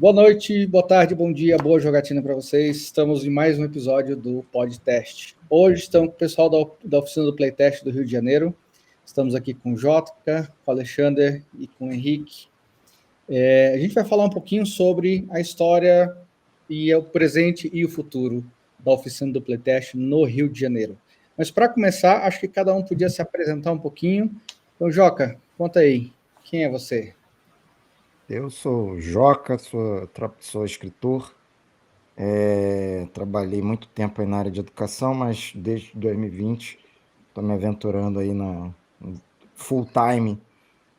Boa noite, boa tarde, bom dia, boa jogatina para vocês. Estamos em mais um episódio do podcast. Hoje estamos com o pessoal da oficina do Playtest do Rio de Janeiro. Estamos aqui com o Jotka, com o Alexander e com o Henrique. A gente vai falar um pouquinho sobre a história e o presente e o futuro da oficina do Playtest no Rio de Janeiro. Mas para começar, acho que cada um podia se apresentar um pouquinho. Então, Joca, conta aí, quem é você? Eu sou Joca, sou escritor, trabalhei muito tempo aí na área de educação, mas desde 2020 estou me aventurando aí full time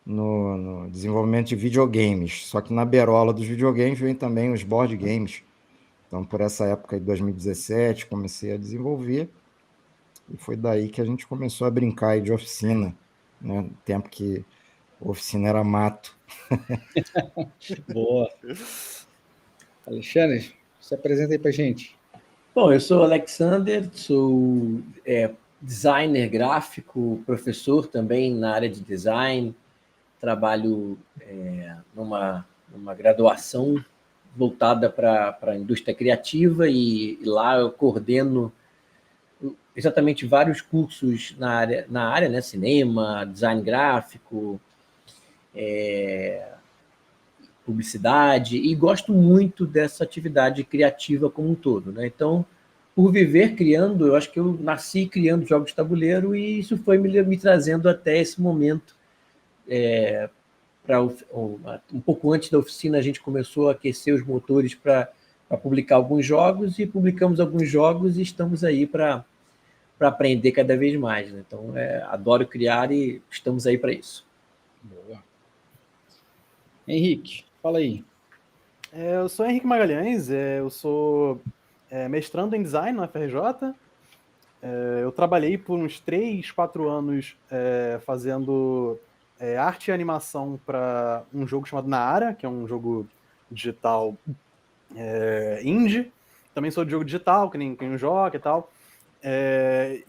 no desenvolvimento de videogames. Só que na berola dos videogames vem também os board games. Então, por essa época de 2017, comecei a desenvolver e foi daí que a gente começou a brincar aí de oficina, né? No tempo que a oficina era mato. Boa. Alexandre, se apresenta aí para gente. Bom, eu sou Alexander, sou designer gráfico, professor também na área de design, trabalho numa graduação voltada para a indústria criativa e lá eu coordeno exatamente vários cursos na área, né, cinema, design gráfico, publicidade, e gosto muito dessa atividade criativa como um todo, né? Então, por viver criando, eu acho que eu nasci criando jogos de tabuleiro e isso foi me trazendo até esse momento. Um pouco antes da oficina, a gente começou a aquecer os motores para publicar alguns jogos e publicamos alguns jogos e estamos aí para aprender cada vez mais, né? Então, adoro criar e estamos aí para isso. Boa. Henrique, fala aí. Eu sou Henrique Magalhães, eu sou mestrando em design na FRJ. Eu trabalhei por uns 3, 4 anos fazendo arte e animação para um jogo chamado Naara, que é um jogo digital indie. Também sou de jogo digital, que nem o Joca e tal.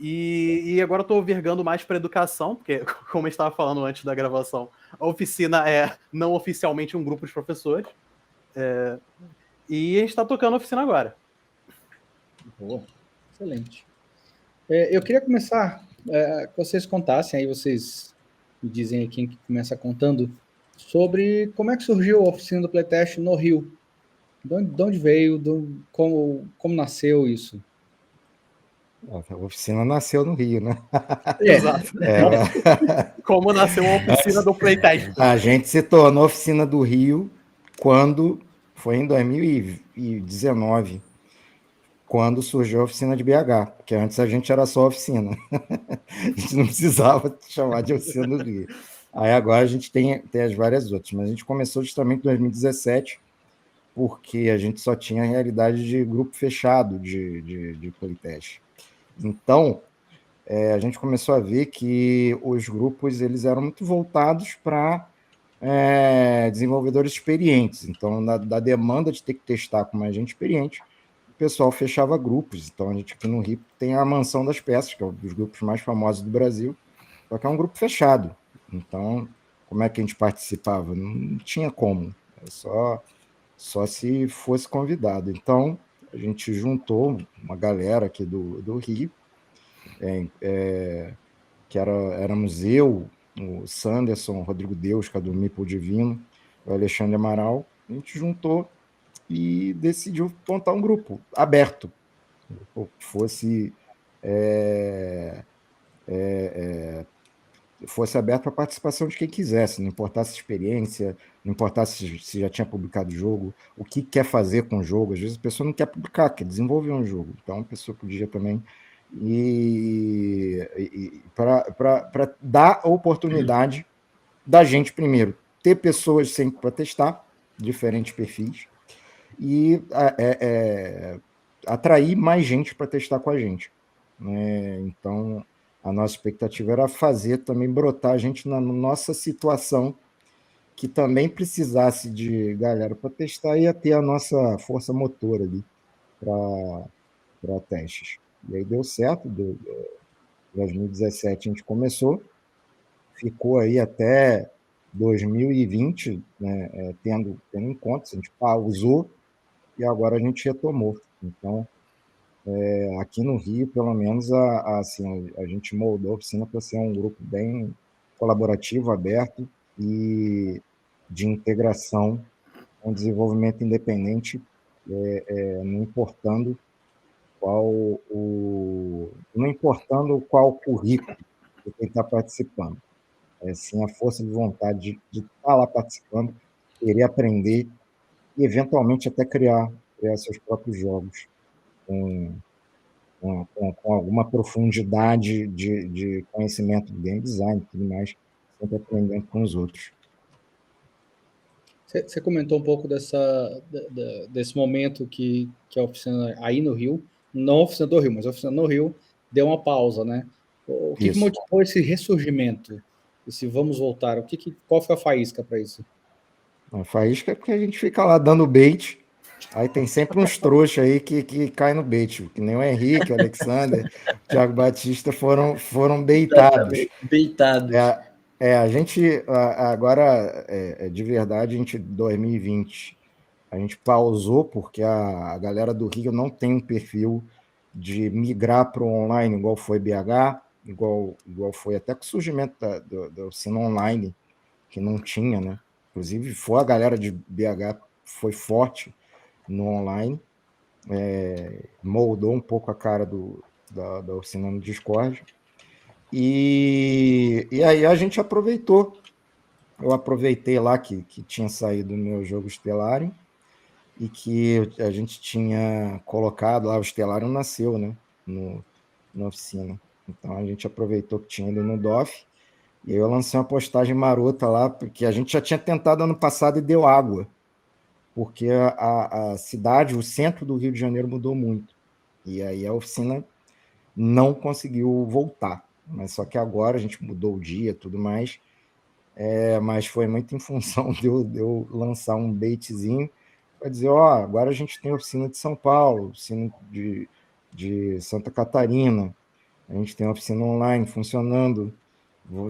E agora eu estou vergando mais para educação, porque, como eu estava falando antes da gravação, a oficina é não oficialmente um grupo de professores. E a gente está tocando a oficina agora. Boa, excelente. Eu queria começar que vocês contassem, aí vocês me dizem aí quem que começa contando, sobre como é que surgiu a oficina do Playtest no Rio. De onde veio, como nasceu isso? A oficina nasceu no Rio, né? Exato. Como nasceu a oficina do Playtest. A gente se tornou oficina do Rio quando foi em 2019, quando surgiu a oficina de BH, porque antes a gente era só oficina. A gente não precisava chamar de oficina do Rio. Aí agora a gente tem as várias outras, mas a gente começou justamente em 2017, porque a gente só tinha a realidade de grupo fechado de Playtest. Então, a gente começou a ver que os grupos eles eram muito voltados para desenvolvedores experientes. Então, da demanda de ter que testar com mais gente experiente, o pessoal fechava grupos. Então, a gente aqui no Rio tem a Mansão das Peças, que é um dos grupos mais famosos do Brasil, só que é um grupo fechado. Então, como é que a gente participava? Não tinha como, só se fosse convidado. Então, a gente juntou uma galera aqui do Rio, que éramos eu, o Sanderson, o Rodrigo Deus, que é do Meeple Divino, o Alexandre Amaral. A gente juntou e decidiu montar um grupo aberto, que fosse aberto para a participação de quem quisesse, não importasse a experiência, não importasse se já tinha publicado o jogo, o que quer fazer com o jogo. Às vezes a pessoa não quer publicar, quer desenvolver um jogo. Então a pessoa podia também para dar a oportunidade da gente, primeiro, ter pessoas sempre para testar, diferentes perfis, e atrair mais gente para testar com a gente. Então, a nossa expectativa era fazer também brotar a gente na nossa situação, que também precisasse de galera para testar, e ia ter a nossa força motora ali para testes. E aí deu certo, em 2017 a gente começou, ficou aí até 2020, né, tendo em conta, a gente pausou e agora a gente retomou. Então, aqui no Rio, pelo menos, assim, a gente moldou a oficina para ser um grupo bem colaborativo, aberto e de integração com desenvolvimento independente, não importando qual currículo de quem está participando. Sim, a força de vontade de estar lá participando, querer aprender e, eventualmente, até criar seus próprios jogos com alguma profundidade de conhecimento de game design e tudo mais, sempre aprendendo com os outros. Você comentou um pouco desse momento que a oficina aí no Rio, não a oficina do Rio, mas a oficina no Rio, deu uma pausa, né? O que motivou esse ressurgimento? Esse vamos voltar? Qual foi a faísca para isso? A faísca é porque a gente fica lá dando bait, aí tem sempre uns trouxas aí que caem no bait, que nem o Henrique, o Alexander, o Thiago Batista foram baitados. Baitados. A gente, agora, de verdade, 2020, a gente pausou porque a galera do Rio não tem um perfil de migrar para o online, igual foi BH, igual foi até com o surgimento da oficina online, que não tinha, né? Inclusive, foi a galera de BH foi forte no online, moldou um pouco a cara da oficina no Discord. E aí a gente aproveitou. Eu aproveitei lá que tinha saído o meu jogo Stellarium e que a gente tinha colocado lá, o Stellarium nasceu, né, na oficina. Então a gente aproveitou que tinha ele no DOF e aí eu lancei uma postagem marota lá, porque a gente já tinha tentado ano passado e deu água, porque a cidade, o centro do Rio de Janeiro mudou muito. E aí a oficina não conseguiu voltar. Mas só que agora a gente mudou o dia e tudo mais, mas foi muito em função de eu lançar um baitzinho para dizer, agora a gente tem a oficina de São Paulo, oficina de Santa Catarina, a gente tem a oficina online funcionando,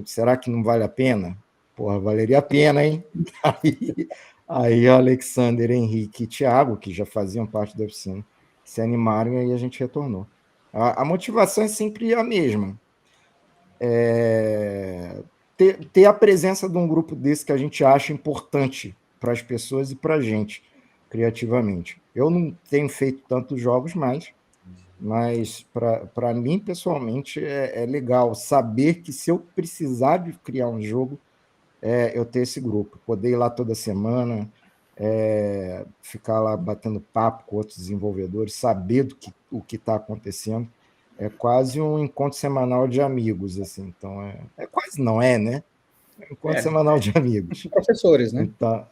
será que não vale a pena? Porra, valeria a pena, hein? Aí Alexander, Henrique e Thiago, que já faziam parte da oficina, se animaram e aí a gente retornou. A motivação é sempre a mesma. Ter a presença de um grupo desse que a gente acha importante para as pessoas e para a gente, criativamente. Eu não tenho feito tantos jogos mais, mas para mim, pessoalmente, é legal saber que se eu precisar de criar um jogo, eu ter esse grupo, poder ir lá toda semana, ficar lá batendo papo com outros desenvolvedores, saber o que está acontecendo. É quase um encontro semanal de amigos, assim. Então, quase não né? É um encontro semanal de amigos. Professores, né? Então,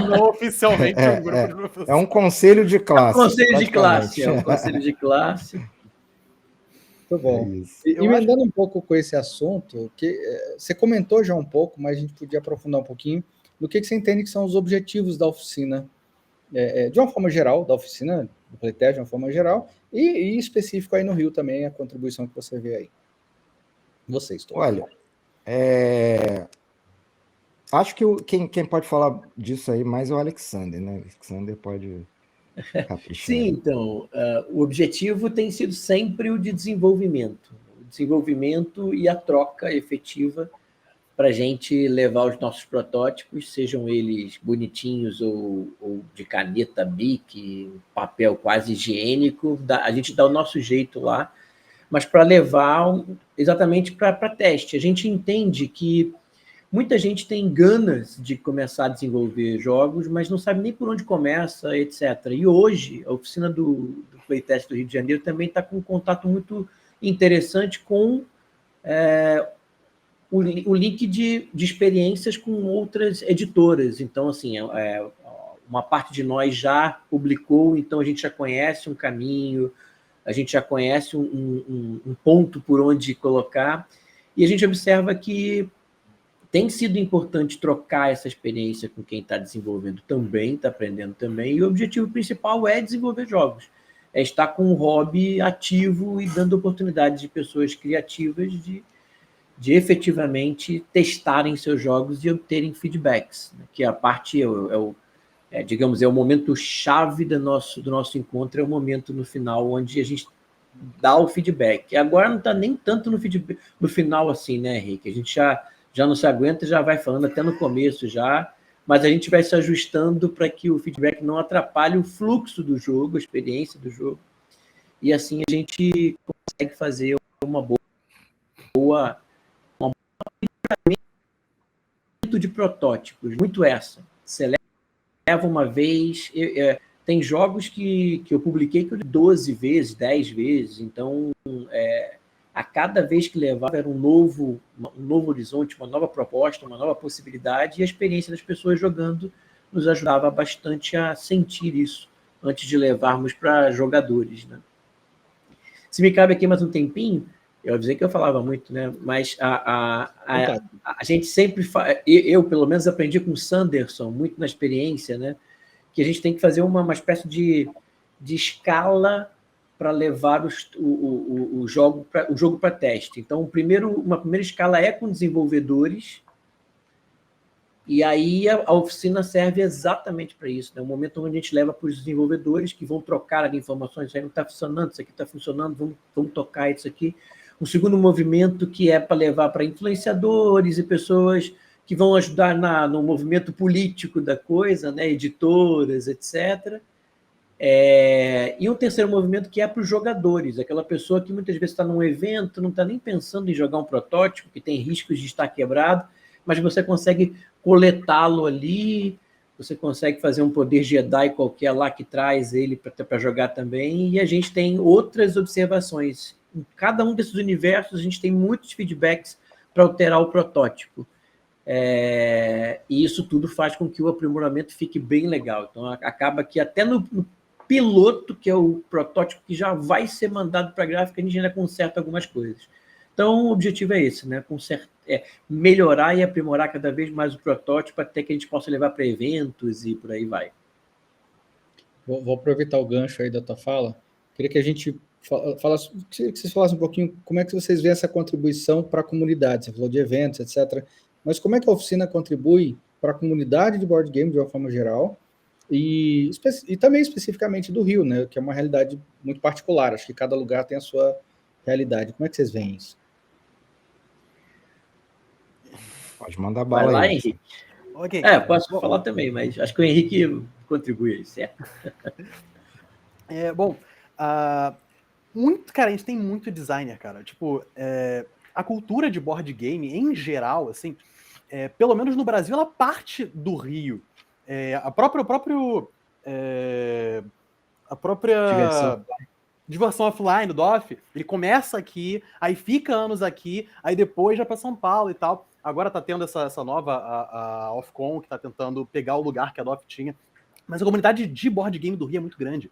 não oficialmente é um grupo de professores. É um conselho de classe. É um conselho de classe, é um conselho de classe. Muito bom. Emendando um pouco com esse assunto, que você comentou já um pouco, mas a gente podia aprofundar um pouquinho no que você entende que são os objetivos da oficina, de uma forma geral, da oficina, do Playtest, de uma forma geral, e específico aí no Rio também, a contribuição que você vê aí. Vocês todos. Olha, acho que quem pode falar disso aí mais é o Alexander, né? O Alexander pode caprichar. Sim, então, o objetivo tem sido sempre o de desenvolvimento. O desenvolvimento e a troca efetiva para a gente levar os nossos protótipos, sejam eles bonitinhos ou de caneta Bic, papel quase higiênico, a gente dá o nosso jeito lá, mas para levar exatamente para teste. A gente entende que muita gente tem ganas de começar a desenvolver jogos, mas não sabe nem por onde começa, etc. E hoje, a oficina do Playtest do Rio de Janeiro também está com um contato muito interessante com o link de experiências com outras editoras. Então, assim, uma parte de nós já publicou, então a gente já conhece um caminho, a gente já conhece um ponto por onde colocar, e a gente observa que tem sido importante trocar essa experiência com quem está desenvolvendo também, está aprendendo também, e o objetivo principal é desenvolver jogos, é estar com um hobby ativo e dando oportunidades de pessoas criativas de de efetivamente testarem seus jogos e obterem feedbacks, né? Que a parte, digamos, é o momento chave do nosso encontro, é o momento no final onde a gente dá o feedback. E agora não está nem tanto no final assim, né, Henrique? A gente já não se aguenta, já vai falando até no começo já, mas a gente vai se ajustando para que o feedback não atrapalhe o fluxo do jogo, a experiência do jogo, e assim a gente consegue fazer uma boa de protótipos, muito essa. Você leva uma vez, tem jogos que eu publiquei que eu 12 vezes, 10 vezes, então a cada vez que levava era um novo horizonte, uma nova proposta, uma nova possibilidade, e a experiência das pessoas jogando nos ajudava bastante a sentir isso antes de levarmos para jogadores, né? Se me cabe aqui mais um tempinho, eu avisei que eu falava muito, né? Mas a gente sempre eu pelo menos aprendi com o Sanderson, muito na experiência, né? Que a gente tem que fazer uma espécie de escala para levar o jogo para teste. Então, uma primeira escala é com desenvolvedores, e aí a oficina serve exatamente para isso, né? Um momento onde a gente leva para os desenvolvedores que vão trocar as informações, isso aí não está funcionando, isso aqui está funcionando, vamos tocar isso aqui. Um segundo movimento que é para levar para influenciadores e pessoas que vão ajudar no movimento político da coisa, né? Editoras, etc. E um terceiro movimento que é para os jogadores, aquela pessoa que muitas vezes está num evento, não está nem pensando em jogar um protótipo, que tem riscos de estar quebrado, mas você consegue coletá-lo ali, você consegue fazer um poder Jedi qualquer lá que traz ele para jogar também, e a gente tem outras observações. Em cada um desses universos, a gente tem muitos feedbacks para alterar o protótipo. E isso tudo faz com que o aprimoramento fique bem legal. Então, acaba que até no piloto, que é o protótipo que já vai ser mandado para a gráfica, a gente ainda conserta algumas coisas. Então, o objetivo é esse, né? Melhorar e aprimorar cada vez mais o protótipo até que a gente possa levar para eventos e por aí vai. Vou aproveitar o gancho aí da tua fala. Queria que a gente que vocês falassem um pouquinho como é que vocês veem essa contribuição para a comunidade. Você falou de eventos, etc. Mas como é que a oficina contribui para a comunidade de board game de uma forma geral e também especificamente do Rio, né? Que é uma realidade muito particular. Acho que cada lugar tem a sua realidade. Como é que vocês veem isso? Pode mandar bala vai lá, aí. Henrique. Okay. Posso falar também, mas acho que o Henrique contribui aí, certo? Cara, a gente tem muito designer, cara. Tipo, a cultura de board game, em geral, assim, pelo menos no Brasil, ela parte do Rio. A própria diversão offline do DOF, ele começa aqui, aí fica anos aqui, aí depois já para São Paulo e tal. Agora tá tendo essa nova a Ofcom, que tá tentando pegar o lugar que a DOF tinha. Mas a comunidade de board game do Rio é muito grande.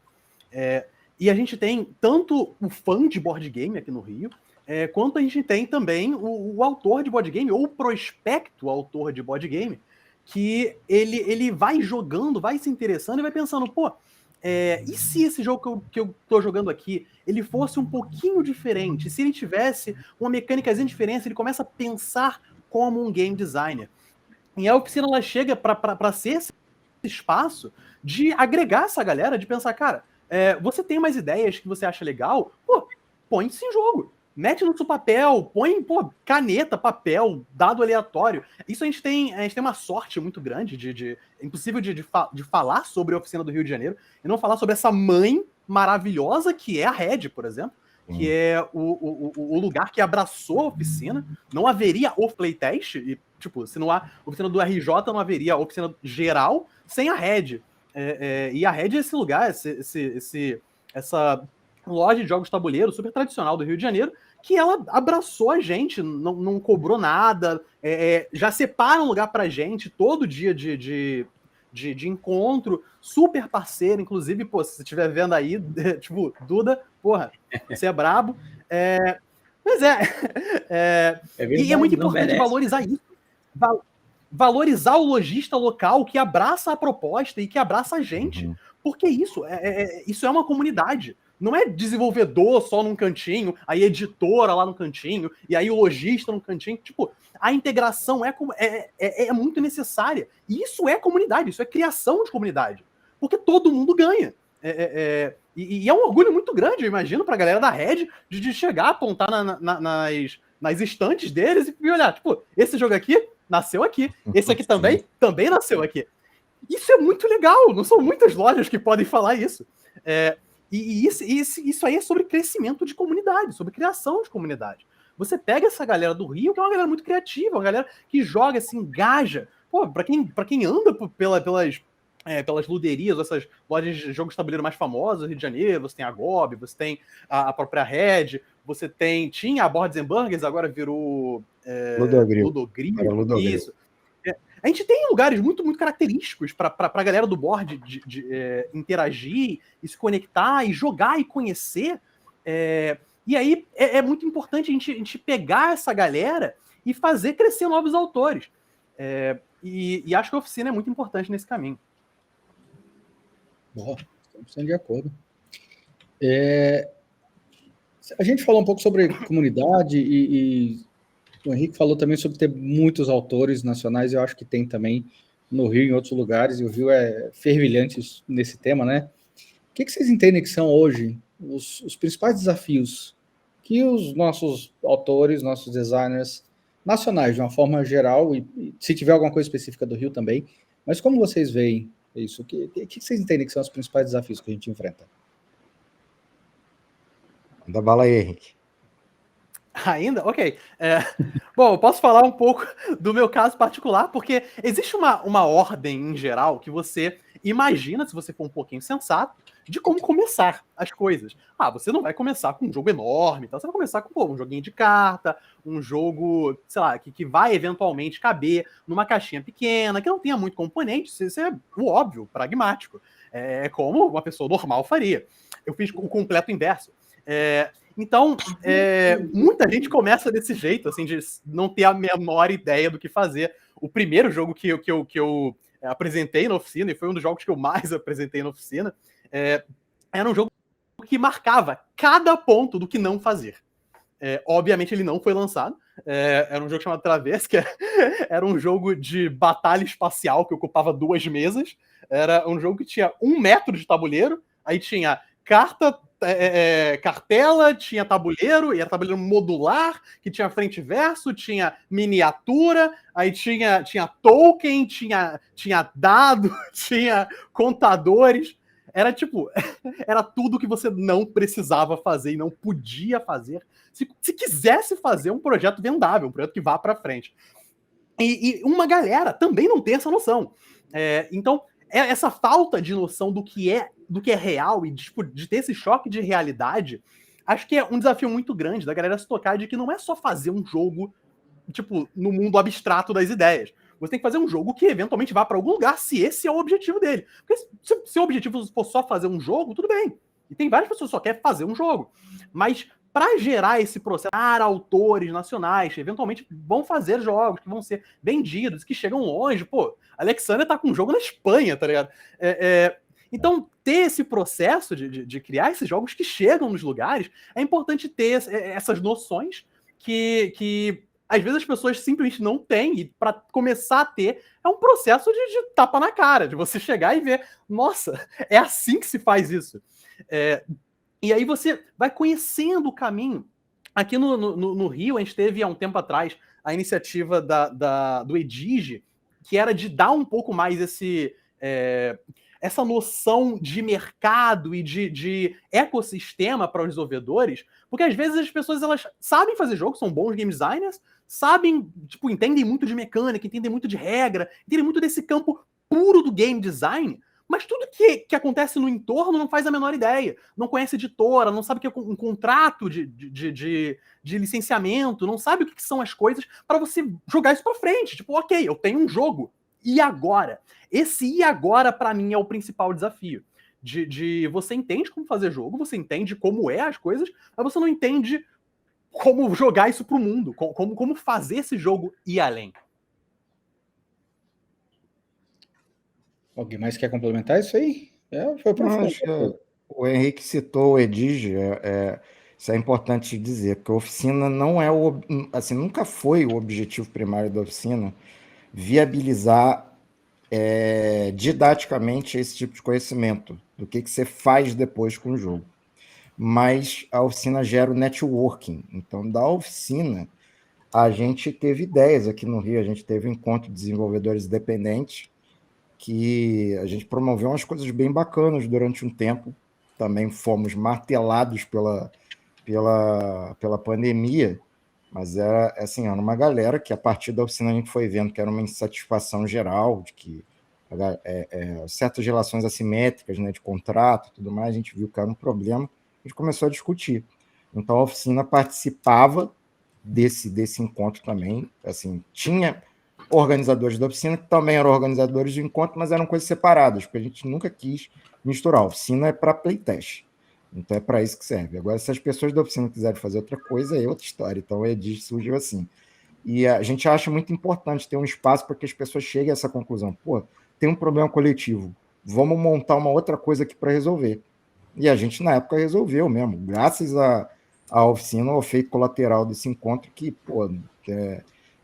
E a gente tem tanto o fã de board game aqui no Rio, quanto a gente tem também o autor de board game, ou o prospecto autor de board game, que ele vai jogando, vai se interessando e vai pensando, pô, e se esse jogo que eu tô jogando aqui, ele fosse um pouquinho diferente, se ele tivesse uma mecânicazinha diferente, ele começa a pensar como um game designer. E a oficina, ela chega para ser esse espaço de agregar essa galera, de pensar, cara, você tem mais ideias que você acha legal, pô, põe isso em jogo. Mete no seu papel, põe, caneta, papel, dado aleatório. Isso a gente tem uma sorte muito grande é impossível de falar sobre a oficina do Rio de Janeiro e não falar sobre essa mãe maravilhosa que é a Red, por exemplo, que é o lugar que abraçou a oficina. Não haveria o playtest, e, tipo, se não há oficina do RJ, não haveria a oficina geral sem a Red. E a Red é esse lugar, essa loja de jogos de tabuleiro super tradicional do Rio de Janeiro, que ela abraçou a gente, não cobrou nada, já separa um lugar pra gente todo dia de encontro, super parceiro, inclusive, pô, se você estiver vendo aí, tipo, Duda, porra, você é brabo. Mas verdade, e é muito importante valorizar isso. Valorizar o lojista local que abraça a proposta e que abraça a gente. Porque isso é uma comunidade. não é desenvolvedor só num cantinho, aí editora lá no cantinho, e aí o lojista no cantinho. Tipo, a integração é muito necessária. E isso é comunidade, isso é criação de comunidade. Porque todo mundo ganha. E é um orgulho muito grande, eu imagino, pra galera da Red, de chegar, apontar nas estantes deles e olhar, tipo, esse jogo aqui nasceu aqui, esse aqui também nasceu aqui. Isso é muito legal, não são muitas lojas que podem falar isso. Isso aí é sobre crescimento de comunidade, sobre criação de comunidade. Você pega essa galera do Rio, que é uma galera muito criativa, uma galera que joga, se engaja. Pô, pra quem anda pelas luderias, essas lojas de jogos de tabuleiro mais famosas do Rio de Janeiro, você tem a GOB, você tem a própria Red, você tinha a Boards and Burgers, agora virou Ludogril. Isso. A gente tem lugares muito, muito característicos para a galera do board de interagir e se conectar e jogar e conhecer. E aí é muito importante a gente pegar essa galera e fazer crescer novos autores. E acho que a oficina é muito importante nesse caminho. Boa, estamos de acordo. A gente falou um pouco sobre comunidade e o Henrique falou também sobre ter muitos autores nacionais, eu acho que tem também no Rio e em outros lugares, e o Rio é fervilhante nesse tema, né? O que vocês entendem que são hoje os principais desafios que os nossos autores, nossos designers nacionais, de uma forma geral, e se tiver alguma coisa específica do Rio também, mas como vocês veem isso? O que vocês entendem que são os principais desafios que a gente enfrenta? Manda bala aí, Henrique. Ainda? Ok. Bom, eu posso falar um pouco do meu caso particular, porque existe uma ordem em geral que você imagina, se você for um pouquinho sensato, de como começar as coisas. Você não vai começar com um jogo enorme, então você vai começar com um joguinho de carta, um jogo, sei lá, que vai eventualmente caber numa caixinha pequena, que não tenha muito componente, isso é o óbvio, pragmático. É como uma pessoa normal faria. Eu fiz o completo inverso. Então, muita gente começa desse jeito, assim, de não ter a menor ideia do que fazer. O primeiro jogo que eu apresentei na oficina, e foi um dos jogos que eu mais apresentei na oficina, era um jogo que marcava cada ponto do que não fazer. Obviamente ele não foi lançado. Era um jogo chamado Traverse, que era um jogo de batalha espacial que ocupava 2 mesas. Era um jogo que tinha 1 metro de tabuleiro, aí tinha cartela, tinha tabuleiro, e era tabuleiro modular, que tinha frente e verso, tinha miniatura, aí tinha token, tinha dado, tinha contadores. Era tipo, era tudo que você não precisava fazer e não podia fazer se quisesse fazer um projeto vendável, um projeto que vá para frente. E uma galera também não tem essa noção. Então, essa falta de noção do que é real e tipo, de ter esse choque de realidade, acho que é um desafio muito grande da galera se tocar de que não é só fazer um jogo tipo, no mundo abstrato das ideias. Você tem que fazer um jogo que eventualmente vá para algum lugar, se esse é o objetivo dele. Porque se o objetivo for só fazer um jogo, tudo bem. E tem várias pessoas que só querem fazer um jogo. Mas para gerar esse processo, autores nacionais que eventualmente vão fazer jogos que vão ser vendidos, que chegam longe. Pô, Alexander tá com um jogo na Espanha, tá ligado? Então, ter esse processo de criar esses jogos que chegam nos lugares, é importante ter essas noções que às vezes as pessoas simplesmente não têm, e para começar a ter, é um processo de tapa na cara, de você chegar e ver, nossa, é assim que se faz isso. E aí você vai conhecendo o caminho. Aqui no Rio, a gente teve há um tempo atrás a iniciativa do Edige, que era de dar um pouco mais essa noção de mercado e de ecossistema para os desenvolvedores, porque às vezes as pessoas elas sabem fazer jogos, são bons game designers, sabem, tipo, entendem muito de mecânica, entendem muito de regra, entendem muito desse campo puro do game design, mas tudo que acontece no entorno não faz a menor ideia. Não conhece editora, não sabe o que é um contrato de licenciamento, não sabe o que são as coisas para você jogar isso para frente. Tipo, ok, eu tenho um jogo. E agora? Esse e agora, para mim, é o principal desafio. De você entende como fazer jogo, você entende como é as coisas, mas você não entende como jogar isso pro mundo, como fazer esse jogo ir além. Alguém mais quer complementar isso aí? Foi profundo. O Henrique citou o Edige, isso é importante dizer, que a oficina não é assim, nunca foi o objetivo primário da oficina viabilizar didaticamente esse tipo de conhecimento, do que você faz depois com o jogo. Mas a oficina gera o networking. Então, da oficina, a gente teve ideias aqui no Rio, a gente teve um encontro de desenvolvedores independentes, que a gente promoveu umas coisas bem bacanas durante um tempo. Também fomos martelados pela pandemia, mas era assim, era uma galera que a partir da oficina a gente foi vendo que era uma insatisfação geral, de que certas relações assimétricas, né, de contrato e tudo mais, a gente viu que era um problema, a gente começou a discutir. Então a oficina participava desse encontro também, assim, tinha organizadores da oficina que também eram organizadores do encontro, mas eram coisas separadas, porque a gente nunca quis misturar. A oficina é para playtest, então é para isso que serve. Agora, se as pessoas da oficina quiserem fazer outra coisa, é outra história. Então, o Edis surgiu assim. E a gente acha muito importante ter um espaço para que as pessoas cheguem a essa conclusão. Pô, tem um problema coletivo, vamos montar uma outra coisa aqui para resolver. E a gente, na época, resolveu mesmo, graças à oficina, ao efeito colateral desse encontro, que, pô,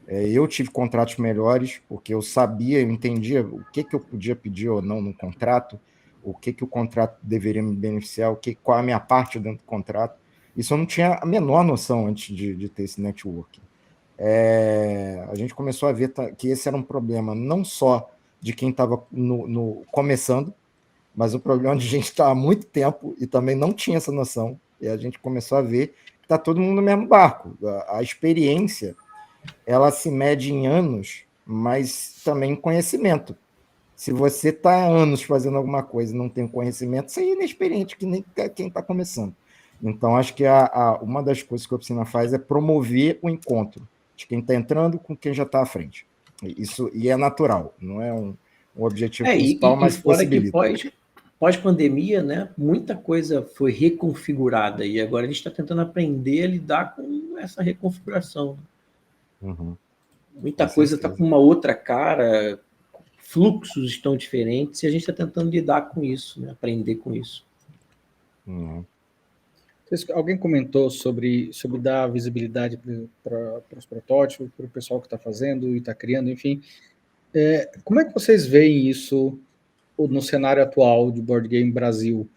eu tive contratos melhores, porque eu sabia, eu entendia o que eu podia pedir ou não no contrato, o que o contrato deveria me beneficiar, qual a minha parte dentro do contrato. Isso eu não tinha a menor noção antes de ter esse networking. A gente começou a ver que esse era um problema não só de quem estava começando, mas um problema de gente que estava há muito tempo e também não tinha essa noção. E a gente começou a ver que está todo mundo no mesmo barco. A experiência, ela se mede em anos, mas também em conhecimento. Se você está há anos fazendo alguma coisa e não tem conhecimento, você é inexperiente, que nem quem está começando. Então, acho que uma das coisas que a oficina faz é promover o encontro de quem está entrando com quem já está à frente. E é natural, não é um objetivo principal, mas fora possibilita. Que pós-pandemia, né, muita coisa foi reconfigurada e agora a gente está tentando aprender a lidar com essa reconfiguração. Uhum. Muita coisa está com uma outra cara, fluxos estão diferentes e a gente está tentando lidar com isso, né, aprender com isso. Uhum. Alguém comentou sobre dar visibilidade para os protótipos, para o pessoal que está fazendo e está criando, enfim. Como é que vocês veem isso no cenário atual de Board Game Brasil?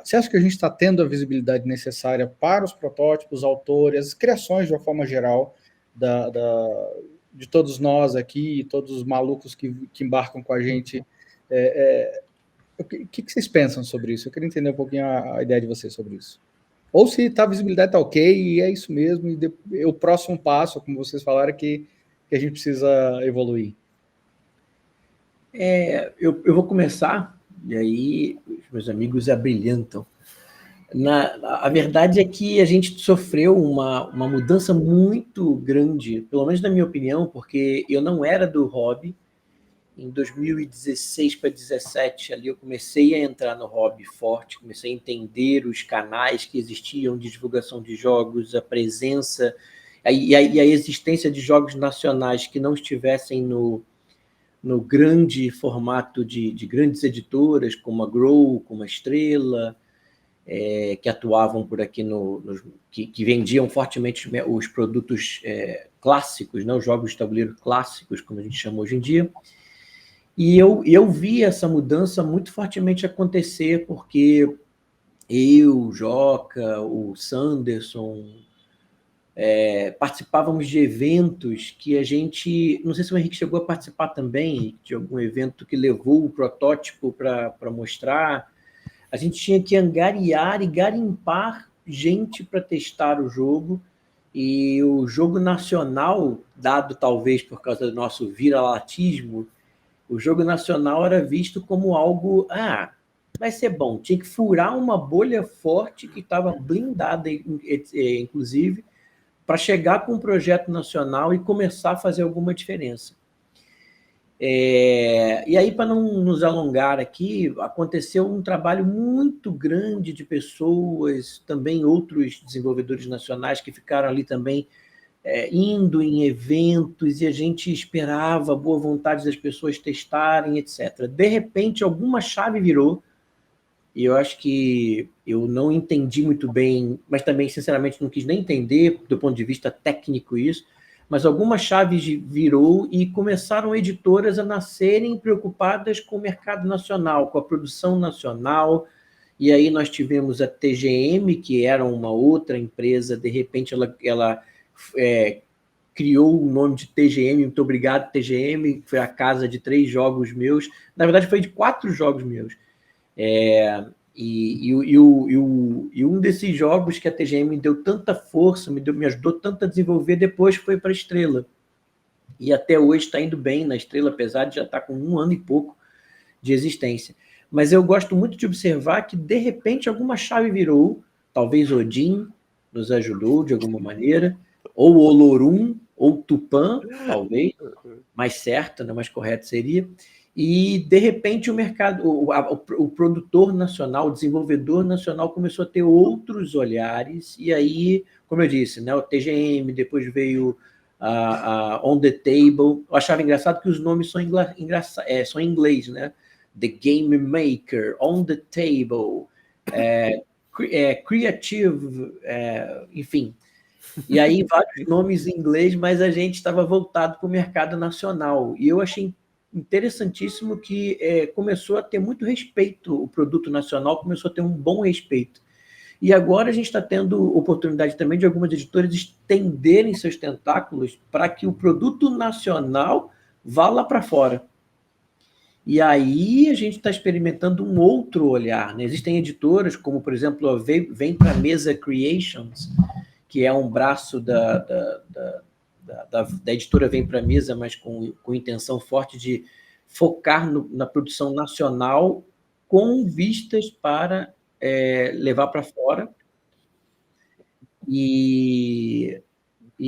Você acha que a gente está tendo a visibilidade necessária para os protótipos, autores, as criações de uma forma geral, de todos nós aqui, todos os malucos que embarcam com a gente? O que vocês pensam sobre isso? Eu queria entender um pouquinho a ideia de vocês sobre isso. Ou se a visibilidade está ok, e é isso mesmo, e o próximo passo, como vocês falaram, que a gente precisa evoluir. Eu vou começar, e aí os meus amigos abrilhantam. A verdade é que a gente sofreu uma mudança muito grande, pelo menos na minha opinião, porque eu não era do hobby. Em 2016 para 2017, ali eu comecei a entrar no hobby forte, comecei a entender os canais que existiam de divulgação de jogos, a presença e a existência de jogos nacionais que não estivessem no grande formato de grandes editoras, como a Grow, como a Estrela, que atuavam por aqui, que vendiam fortemente os produtos clássicos, né, os jogos de tabuleiro clássicos, como a gente chama hoje em dia. E eu vi essa mudança muito fortemente acontecer, porque eu, o Joca, o Sanderson, participávamos de eventos que a gente... Não sei se o Henrique chegou a participar também de algum evento que levou o protótipo para mostrar. A gente tinha que angariar e garimpar gente para testar o jogo, e o jogo nacional, dado talvez por causa do nosso viralatismo, o jogo nacional era visto como algo, vai ser bom, tinha que furar uma bolha forte que estava blindada, inclusive, para chegar com um projeto nacional e começar a fazer alguma diferença. E aí, para não nos alongar aqui, aconteceu um trabalho muito grande de pessoas, também outros desenvolvedores nacionais que ficaram ali também indo em eventos, e a gente esperava a boa vontade das pessoas testarem, etc. De repente, alguma chave virou e eu acho que eu não entendi muito bem, mas também, sinceramente, não quis nem entender do ponto de vista técnico isso, mas algumas chaves virou e começaram editoras a nascerem preocupadas com o mercado nacional, com a produção nacional, e aí nós tivemos a TGM, que era uma outra empresa, de repente ela criou o nome de TGM, muito obrigado TGM, foi a casa de 3 jogos meus, na verdade foi de 4 jogos meus, e um desses jogos que a TGM me deu tanta força, me ajudou tanto a desenvolver, depois foi para a Estrela. E até hoje está indo bem na Estrela, apesar de já estar com 1 ano e pouco de existência. Mas eu gosto muito de observar que, de repente, alguma chave virou, talvez Odin nos ajudou de alguma maneira, ou Olorum, ou Tupã, talvez, mais certo, né, mais correto seria, e, de repente, o mercado, o produtor nacional, o desenvolvedor nacional começou a ter outros olhares, e aí, como eu disse, né, o TGM, depois veio a On The Table. Eu achava engraçado que os nomes são em inglês, né? The Game Maker, On The Table, Creative, enfim. E aí, vários nomes em inglês, mas a gente estava voltado para o mercado nacional. E eu achei interessantíssimo que começou a ter muito respeito, o produto nacional começou a ter um bom respeito. E agora a gente está tendo oportunidade também de algumas editoras estenderem seus tentáculos para que o produto nacional vá lá para fora. E aí a gente está experimentando um outro olhar, né? Existem editoras como, por exemplo, a Vem Pra Mesa Creations, que é um braço da editora Vem Pra Mesa, mas com intenção forte de focar na produção nacional com vistas para levar para fora. E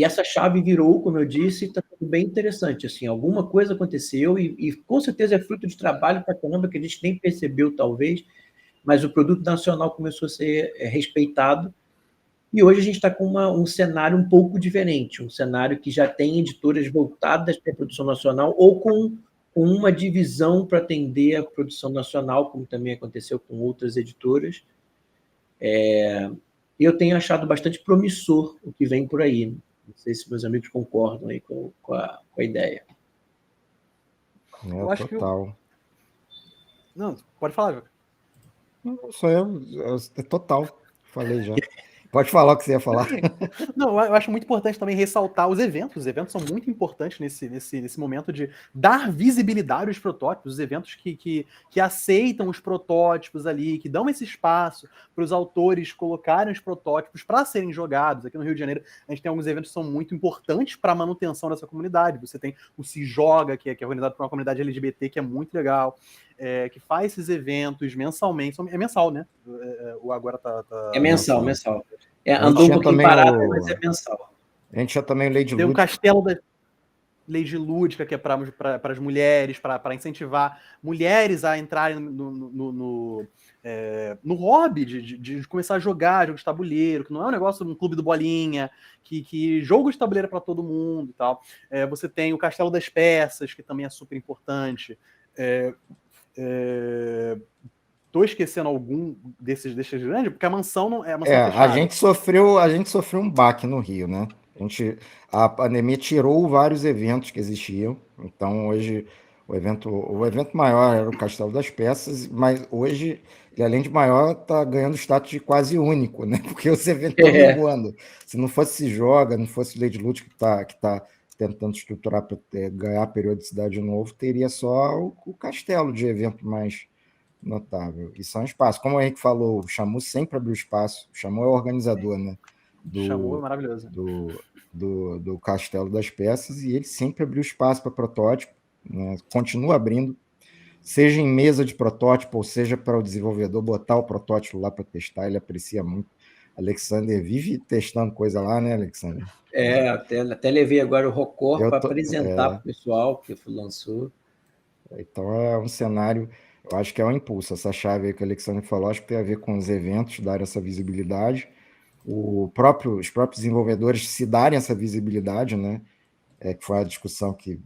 essa chave virou, como eu disse, está bem interessante. Assim, alguma coisa aconteceu e com certeza é fruto de trabalho para caramba que a gente nem percebeu, talvez, mas o produto nacional começou a ser respeitado e hoje a gente está com um cenário um pouco diferente, um cenário que já tem editoras voltadas para a produção nacional ou com uma divisão para atender a produção nacional, como também aconteceu com outras editoras. Eu tenho achado bastante promissor o que vem por aí. Não sei se meus amigos concordam aí com a ideia. Eu acho total. Não, pode falar, Joca. Sou eu, total. Falei já. Pode falar o que você ia falar. Não, eu acho muito importante também ressaltar os eventos. Os eventos são muito importantes nesse momento de dar visibilidade aos protótipos, os eventos que aceitam os protótipos ali, que dão esse espaço para os autores colocarem os protótipos para serem jogados. Aqui no Rio de Janeiro, a gente tem alguns eventos que são muito importantes para a manutenção dessa comunidade. Você tem o Se Joga, que é organizado por uma comunidade LGBT, que é muito legal. Que faz esses eventos mensalmente. É mensal, né? O agora tá... É mensal. Andou um pouquinho parado, mas é mensal. A gente já também Lei de Lúdica. Tem o Castelo da Lei de Lúdica, que é para as mulheres, para incentivar mulheres a entrarem no hobby de começar a jogar jogo de tabuleiro, que não é um negócio um clube do bolinha, que jogo de tabuleiro é para todo mundo e tal. Você tem o Castelo das Peças, que também é super importante. Tô esquecendo algum desses grandes, porque a mansão não é a mansão fechada. A gente sofreu um baque no Rio, né? A pandemia tirou vários eventos que existiam. Então hoje o evento maior era o Castelo das Peças, mas hoje ele, além de maior, está ganhando status de quase único, né? Porque os eventos estão voando. Se não fosse Se Joga, não fosse Lei de Lúdica que tá tentando estruturar para ganhar periodicidade de novo, teria só o castelo de evento mais notável. E são espaços. Como o Henrique falou, o Chamu sempre abriu espaço. O Chamu é o organizador, né? Chamu é maravilhoso. Do Castelo das Peças, e ele sempre abriu espaço para protótipo, né? Continua abrindo, seja em mesa de protótipo, ou seja para o desenvolvedor botar o protótipo lá para testar, ele aprecia muito. Alexander vive testando coisa lá, né, Alexander? Até levei agora o Rocor para apresentar para o pessoal que lançou. Então é um cenário, eu acho que é um impulso. Essa chave aí que o Alexandre falou, acho que tem a ver com os eventos, dar essa visibilidade. Os próprios desenvolvedores se darem essa visibilidade, né? Que foi a discussão que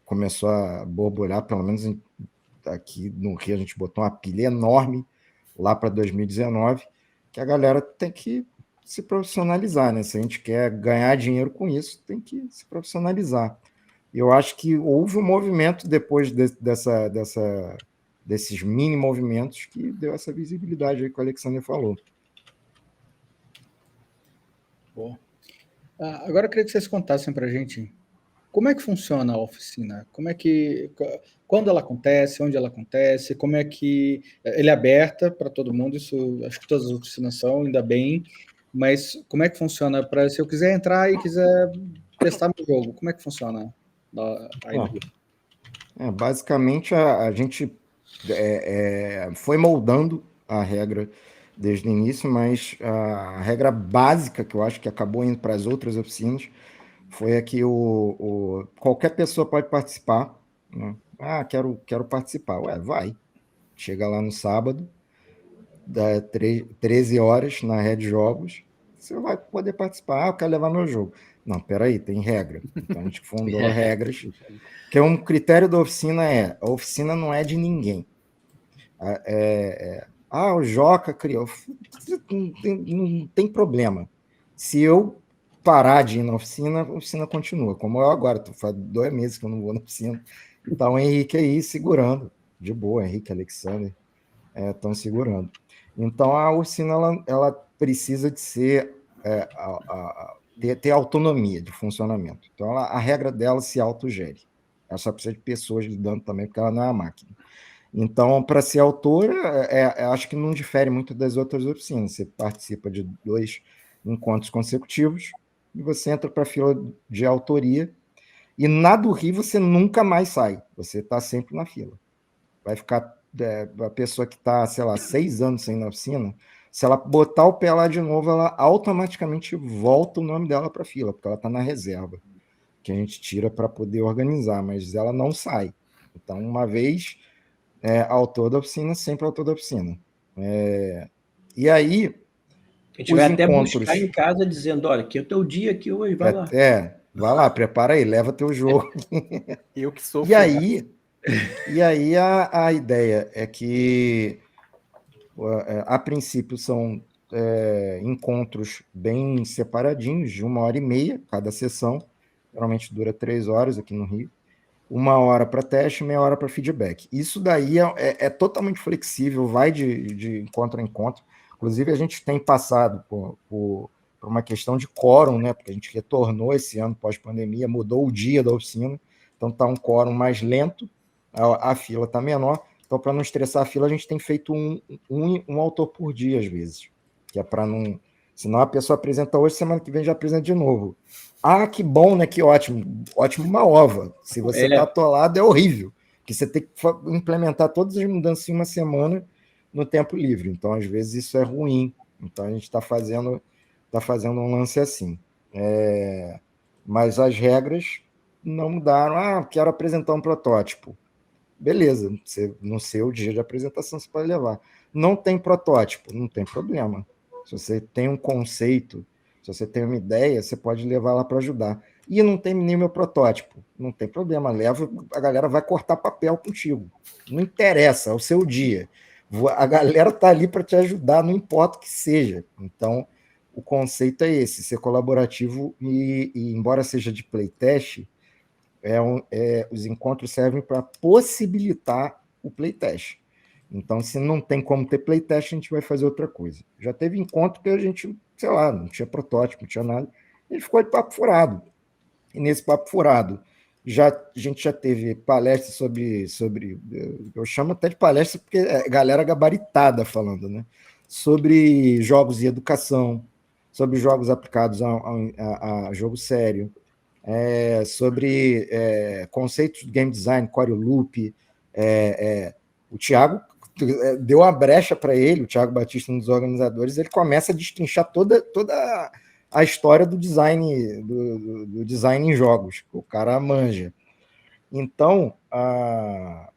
começou a borbulhar, pelo menos aqui no Rio a gente botou uma pilha enorme lá para 2019, que a galera tem que se profissionalizar, né? Se a gente quer ganhar dinheiro com isso, tem que se profissionalizar. Eu acho que houve um movimento depois desses mini movimentos que deu essa visibilidade aí que o Alexander falou. Bom. Agora eu queria que vocês contassem para a gente como é que funciona a oficina, quando ela acontece, onde ela acontece, como é que ele é aberta para todo mundo, isso acho que todas as oficinas são, ainda bem, mas como é que funciona para se eu quiser entrar e quiser testar meu jogo, como é que funciona aí no Rio? Basicamente, a gente foi moldando a regra desde o início, mas a regra básica, que eu acho que acabou indo para as outras oficinas, foi a que qualquer pessoa pode participar. Né? Quero participar. Ué, vai. Chega lá no sábado, dá 13 horas na Red Jogos, você vai poder participar. Eu quero levar meu jogo. Não, peraí, tem regra. Então a gente fundou regras, que é um critério da oficina a oficina não é de ninguém. O Joca criou. Não tem problema. Se eu parar de ir na oficina, a oficina continua. Como eu agora, faz 2 meses que eu não vou na oficina. Então o Henrique aí segurando. De boa, Henrique, Alexander, estão segurando. Então a oficina ela precisa de ser ter autonomia de funcionamento. Então a regra dela se autogere. Ela só precisa de pessoas lidando também, porque ela não é uma máquina. Então, para ser autora, acho que não difere muito das outras oficinas. Você participa de 2 encontros consecutivos e você entra para a fila de autoria. E na do Rio você nunca mais sai. Você está sempre na fila. Vai ficar a pessoa que está, sei lá, 6 anos sem ir na oficina, se ela botar o pé lá de novo, ela automaticamente volta o nome dela para a fila, porque ela está na reserva, que a gente tira para poder organizar, mas ela não sai. Então, uma vez autor da oficina, sempre autor da oficina. E aí, a gente vai até buscar em casa dizendo, olha, que é o teu dia aqui hoje, vai lá. Vai lá, prepara aí, leva teu jogo. Eu que sou. E aí a ideia é que, a princípio, são encontros bem separadinhos, de 1h30 cada sessão, geralmente dura 3 horas aqui no Rio, 1 hora para teste, meia hora para feedback. Isso daí é totalmente flexível, vai de encontro a encontro. Inclusive, a gente tem passado por uma questão de quórum, né? Porque a gente retornou esse ano pós-pandemia, mudou o dia da oficina, então está um quórum mais lento, a fila está menor. Então, para não estressar a fila, a gente tem feito um autor por dia, às vezes, que é para não... Senão a pessoa apresenta hoje, semana que vem já apresenta de novo. Que bom, né? Que ótimo. Ótimo uma ova. Se você está atolado, é horrível. Porque você tem que implementar todas as mudanças em uma semana no tempo livre. Então, às vezes, isso é ruim. Então, a gente está fazendo um lance assim. Mas as regras não mudaram. Quero apresentar um protótipo. Beleza. No seu dia de apresentação, você pode levar. Não tem protótipo? Não tem problema. Se você tem um conceito, se você tem uma ideia, você pode levar lá para ajudar. E não tem nem meu protótipo. Não tem problema, leva, a galera vai cortar papel contigo. Não interessa, é o seu dia. A galera está ali para te ajudar, não importa o que seja. Então, o conceito é esse, ser colaborativo e embora seja de playtest, os encontros servem para possibilitar o playtest. Então, se não tem como ter playtest, a gente vai fazer outra coisa. Já teve encontro que a gente, sei lá, não tinha protótipo, não tinha nada, ele ficou de papo furado. E nesse papo furado, a gente já teve palestras sobre eu chamo até de palestra porque é galera gabaritada falando, né? Sobre jogos e educação, sobre jogos aplicados a jogo sério, sobre conceitos de game design, core loop. O Thiago deu uma brecha para ele, o Thiago Batista, um dos organizadores, ele começa a destrinchar toda a história do design do design em jogos. O cara manja. Então, a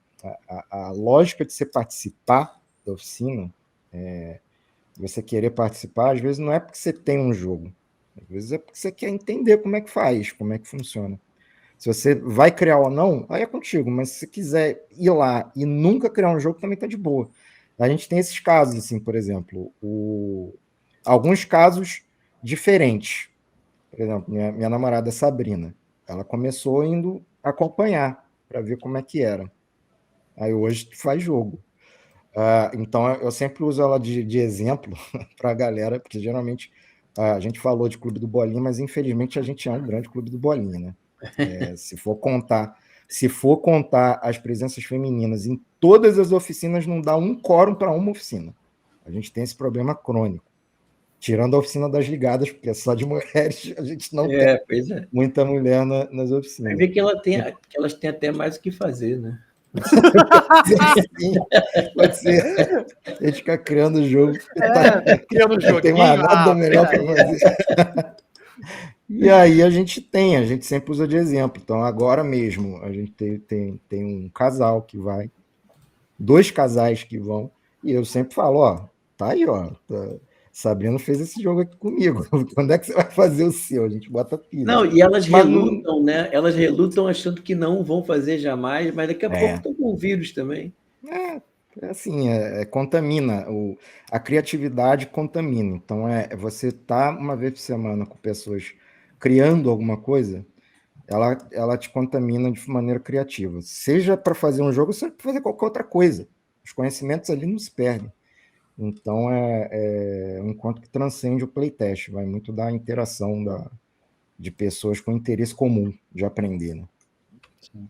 lógica de você participar da oficina, você querer participar, às vezes não é porque você tem um jogo, às vezes é porque você quer entender como é que faz, como é que funciona. Se você vai criar ou não, aí é contigo, mas se você quiser ir lá e nunca criar um jogo, também tá de boa. A gente tem esses casos, assim, por exemplo, alguns casos diferentes. Por exemplo, minha namorada Sabrina, ela começou indo acompanhar para ver como é que era. Aí hoje faz jogo. Então eu sempre uso ela de exemplo para a galera, porque geralmente a gente falou de Clube do Bolinha, mas infelizmente a gente é um grande Clube do Bolinha, né? Se for contar as presenças femininas em todas as oficinas, não dá um quórum para uma oficina. A gente tem esse problema crônico. Tirando a oficina das ligadas, porque é só de mulheres, a gente não tem muita mulher nas oficinas. Vai ver que elas têm até mais o que fazer, né? Sim, pode ser. A gente fica criando o jogo. Criando não tem mais nada melhor para fazer. E aí a gente sempre usa de exemplo. Então, agora mesmo, a gente tem um casal que vai, 2 casais que vão, e eu sempre falo, ó, tá aí, ó, Sabrina fez esse jogo aqui comigo. Quando é que você vai fazer o seu? A gente bota pilha. Não, e elas relutam, né? Elas relutam achando que não vão fazer jamais, mas daqui a pouco estão com o vírus também. Assim, contamina. A criatividade contamina. Então, você tá uma vez por semana com pessoas criando alguma coisa, ela te contamina de maneira criativa. Seja para fazer um jogo, seja para fazer qualquer outra coisa. Os conhecimentos ali não se perdem. Então, é um encontro que transcende o playtest. Vai muito da interação de pessoas com interesse comum de aprender, né? Sim.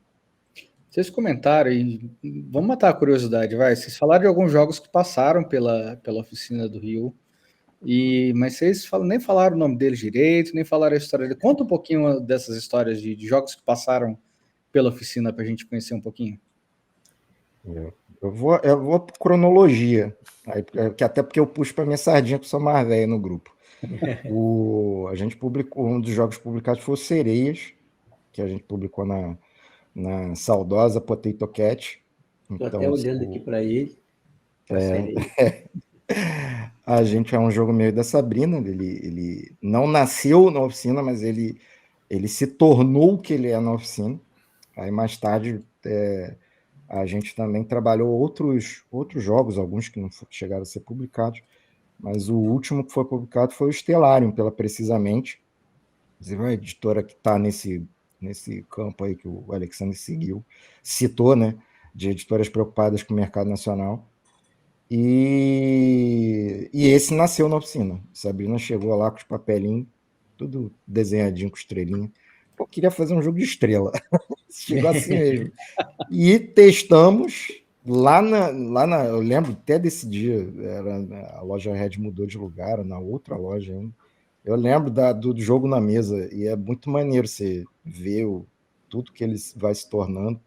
Vocês comentaram, e vamos matar a curiosidade, vai. Vocês falaram de alguns jogos que passaram pela oficina do Rio, mas vocês nem falaram o nome deles direito, nem falaram a história dele. Conta um pouquinho dessas histórias de jogos que passaram pela oficina para a gente conhecer um pouquinho. Eu vou por cronologia, até porque eu puxo para minha sardinha, que sou mais velho no grupo. A gente publicou, um dos jogos publicados foi o Sereias, que a gente publicou na saudosa Potato Cat. Estou até olhando aqui para ele. A gente é um jogo meio da Sabrina, ele não nasceu na oficina, mas ele se tornou o que ele é na oficina. Aí mais tarde a gente também trabalhou outros jogos, alguns que não chegaram a ser publicados, mas o último que foi publicado foi o Stellarium, pela Precisamente, inclusive a editora que está nesse campo aí que o Alexandre citou, né, de editoras preocupadas com o mercado nacional. E esse nasceu na oficina. Sabrina chegou lá com os papelinhos, tudo desenhadinho com estrelinha. Pô, queria fazer um jogo de estrela. Chegou assim mesmo. E testamos lá na. Eu lembro até desse dia, a loja Red mudou de lugar, na outra loja ainda. Eu lembro do jogo na mesa, e é muito maneiro você ver tudo que ele vai se tornando.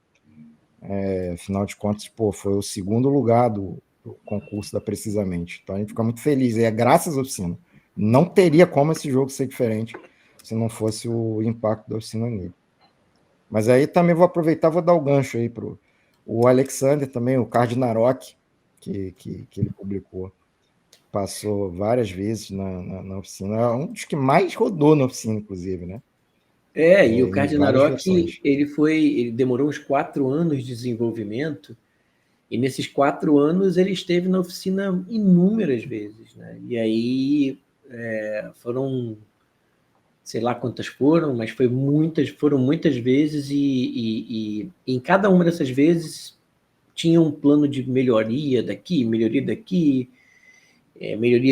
Afinal de contas, foi o segundo lugar do concurso da Precisamente. Então a gente fica muito feliz. E é graças à oficina. Não teria como esse jogo ser diferente se não fosse o impacto da oficina nele. Mas aí também vou aproveitar, vou dar o gancho aí para o Alexander também, o Cardinarok, que ele publicou. Passou várias vezes na oficina. É um dos que mais rodou na oficina, inclusive, né? E o Cardinarok, ele demorou uns 4 anos de desenvolvimento, e nesses 4 anos ele esteve na oficina inúmeras vezes, né? E aí foram, sei lá quantas foram, mas foram muitas vezes, e em cada uma dessas vezes tinha um plano de melhoria daqui, melhoria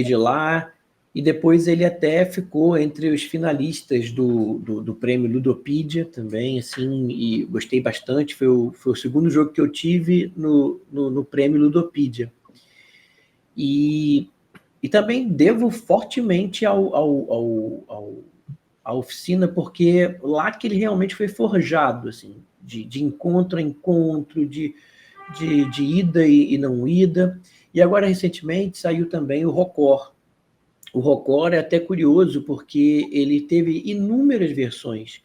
de lá, e depois ele até ficou entre os finalistas do prêmio Ludopedia também, assim, e gostei bastante, foi o segundo jogo que eu tive no prêmio Ludopedia. E também devo fortemente à oficina, porque lá que ele realmente foi forjado, assim, de encontro a encontro, de ida e não ida. E agora, recentemente, saiu também o Rocor. O Rocor é até curioso, porque ele teve inúmeras versões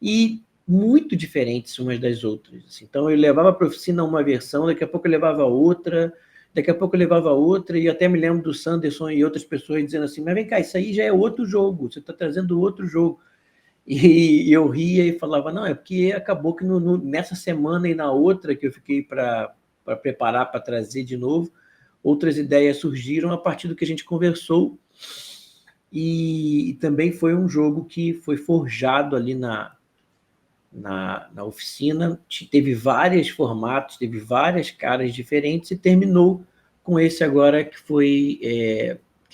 e muito diferentes umas das outras. Assim. Então, eu levava para a oficina uma versão, daqui a pouco eu levava outra, e até me lembro do Sanderson e outras pessoas dizendo assim, mas vem cá, isso aí já é outro jogo, você está trazendo outro jogo. E eu ria e falava, não, é porque acabou que nessa semana e na outra que eu fiquei para preparar para trazer de novo, outras ideias surgiram a partir do que a gente conversou, e também foi um jogo que foi forjado ali na oficina, teve vários formatos, teve várias caras diferentes, e terminou com esse agora que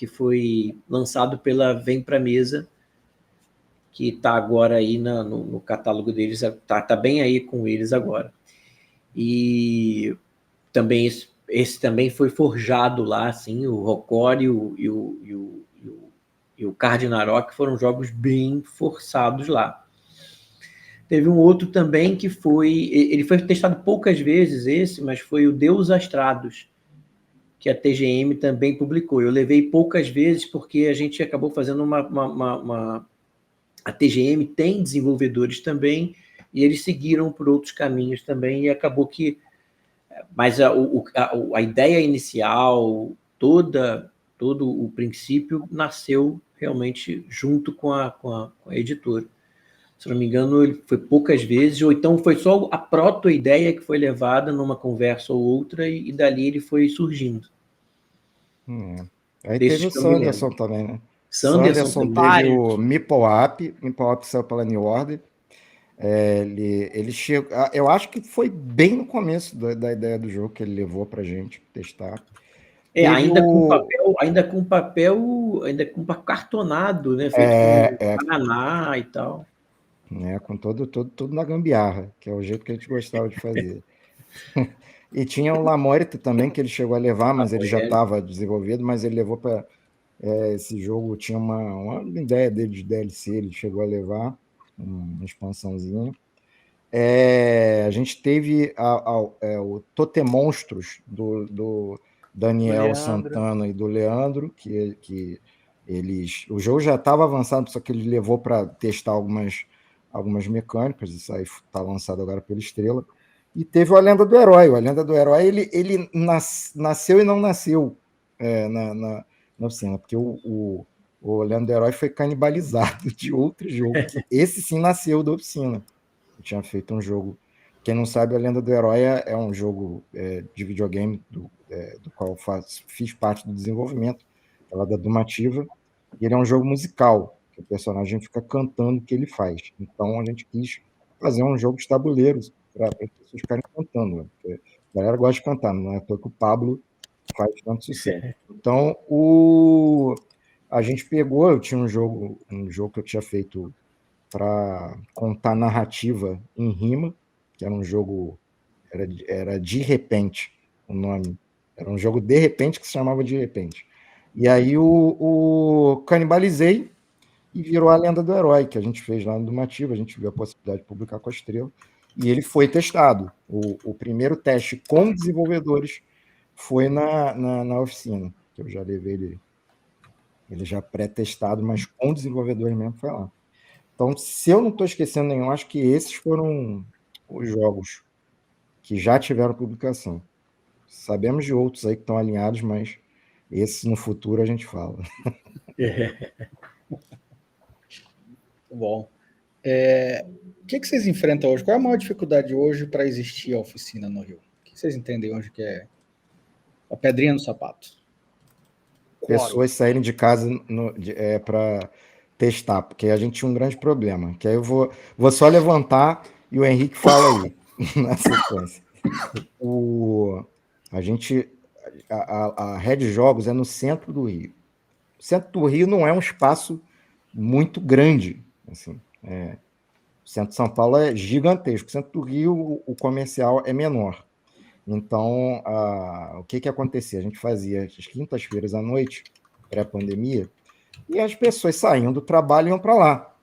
foi lançado pela Vem Pra Mesa, que está agora aí no catálogo deles, está bem aí com eles agora. E também esse também foi forjado lá, assim, o Rocore e o Cardinarok foram jogos bem forçados lá. Teve um outro também que ele foi testado poucas vezes, mas foi o Deus Astrados, que a TGM também publicou. Eu levei poucas vezes porque a gente acabou fazendo a TGM tem desenvolvedores também, e eles seguiram por outros caminhos também, e acabou que... Mas a ideia inicial, todo o princípio, nasceu realmente junto com a editora. Se não me engano, ele foi poucas vezes, ou então foi só a proto-ideia que foi levada numa conversa ou outra, e dali ele foi surgindo. Aí teve o Sanderson também, né? Sanderson teve o Meeple Up saiu pela New Order. Ele chegou, eu acho que foi bem no começo da ideia do jogo que ele levou pra gente testar. Ainda com papel cartonado, né? Feito com Paraná e tal. Com tudo na gambiarra, que é o jeito que a gente gostava de fazer. E tinha o Lamorte também, que ele chegou a levar, mas ele já estava desenvolvido, mas ele levou para esse jogo, tinha uma ideia dele de DLC, ele chegou a levar uma expansãozinha. A gente teve o Totemonstros do Daniel Santana e do Leandro, que o jogo já estava avançado, só que ele levou para testar algumas mecânicas. Isso aí está lançado agora pela Estrela. E teve o A Lenda do Herói. A Lenda do Herói ele nasceu e não nasceu na oficina, porque o Lenda do Herói foi canibalizado de outro jogo. Esse sim nasceu da oficina. Eu tinha feito um jogo. Quem não sabe, A Lenda do Herói é um jogo de videogame do qual fiz parte do desenvolvimento, ela da Dumativa, e ele é um jogo musical, que o personagem fica cantando o que ele faz. Então a gente quis fazer um jogo de tabuleiro para as pessoas ficarem cantando, né? Porque a galera gosta de cantar, não é à toa que o Pablo faz tanto sucesso. Então a gente pegou, eu tinha um jogo que eu tinha feito para contar narrativa em rima, que era um jogo, era De Repente o nome, era um jogo de repente que se chamava De Repente. E aí o canibalizei e virou A Lenda do Herói, que a gente fez lá no Dumativa, a gente viu a possibilidade de publicar com a Estrela, e ele foi testado. O primeiro teste com desenvolvedores foi na oficina, que eu já levei ele já pré-testado, mas com desenvolvedores mesmo foi lá. Então, se eu não estou esquecendo nenhum, acho que esses foram os jogos que já tiveram publicação. Sabemos de outros aí que estão alinhados, mas esses no futuro a gente fala. Bom. O que vocês enfrentam hoje? Qual é a maior dificuldade hoje para existir a oficina no Rio? O que vocês entendem hoje que é a pedrinha no sapato? Pessoas saírem de casa para testar, porque a gente tinha um grande problema, que aí eu vou só levantar e o Henrique fala aí, na sequência. A Rede Jogos é no centro do Rio. O centro do Rio não é um espaço muito grande, assim, o centro de São Paulo é gigantesco, o centro do Rio, o comercial é menor. Então, o que acontecia? A gente fazia as quintas-feiras à noite, pré-pandemia, e as pessoas saíam do trabalho e iam para lá.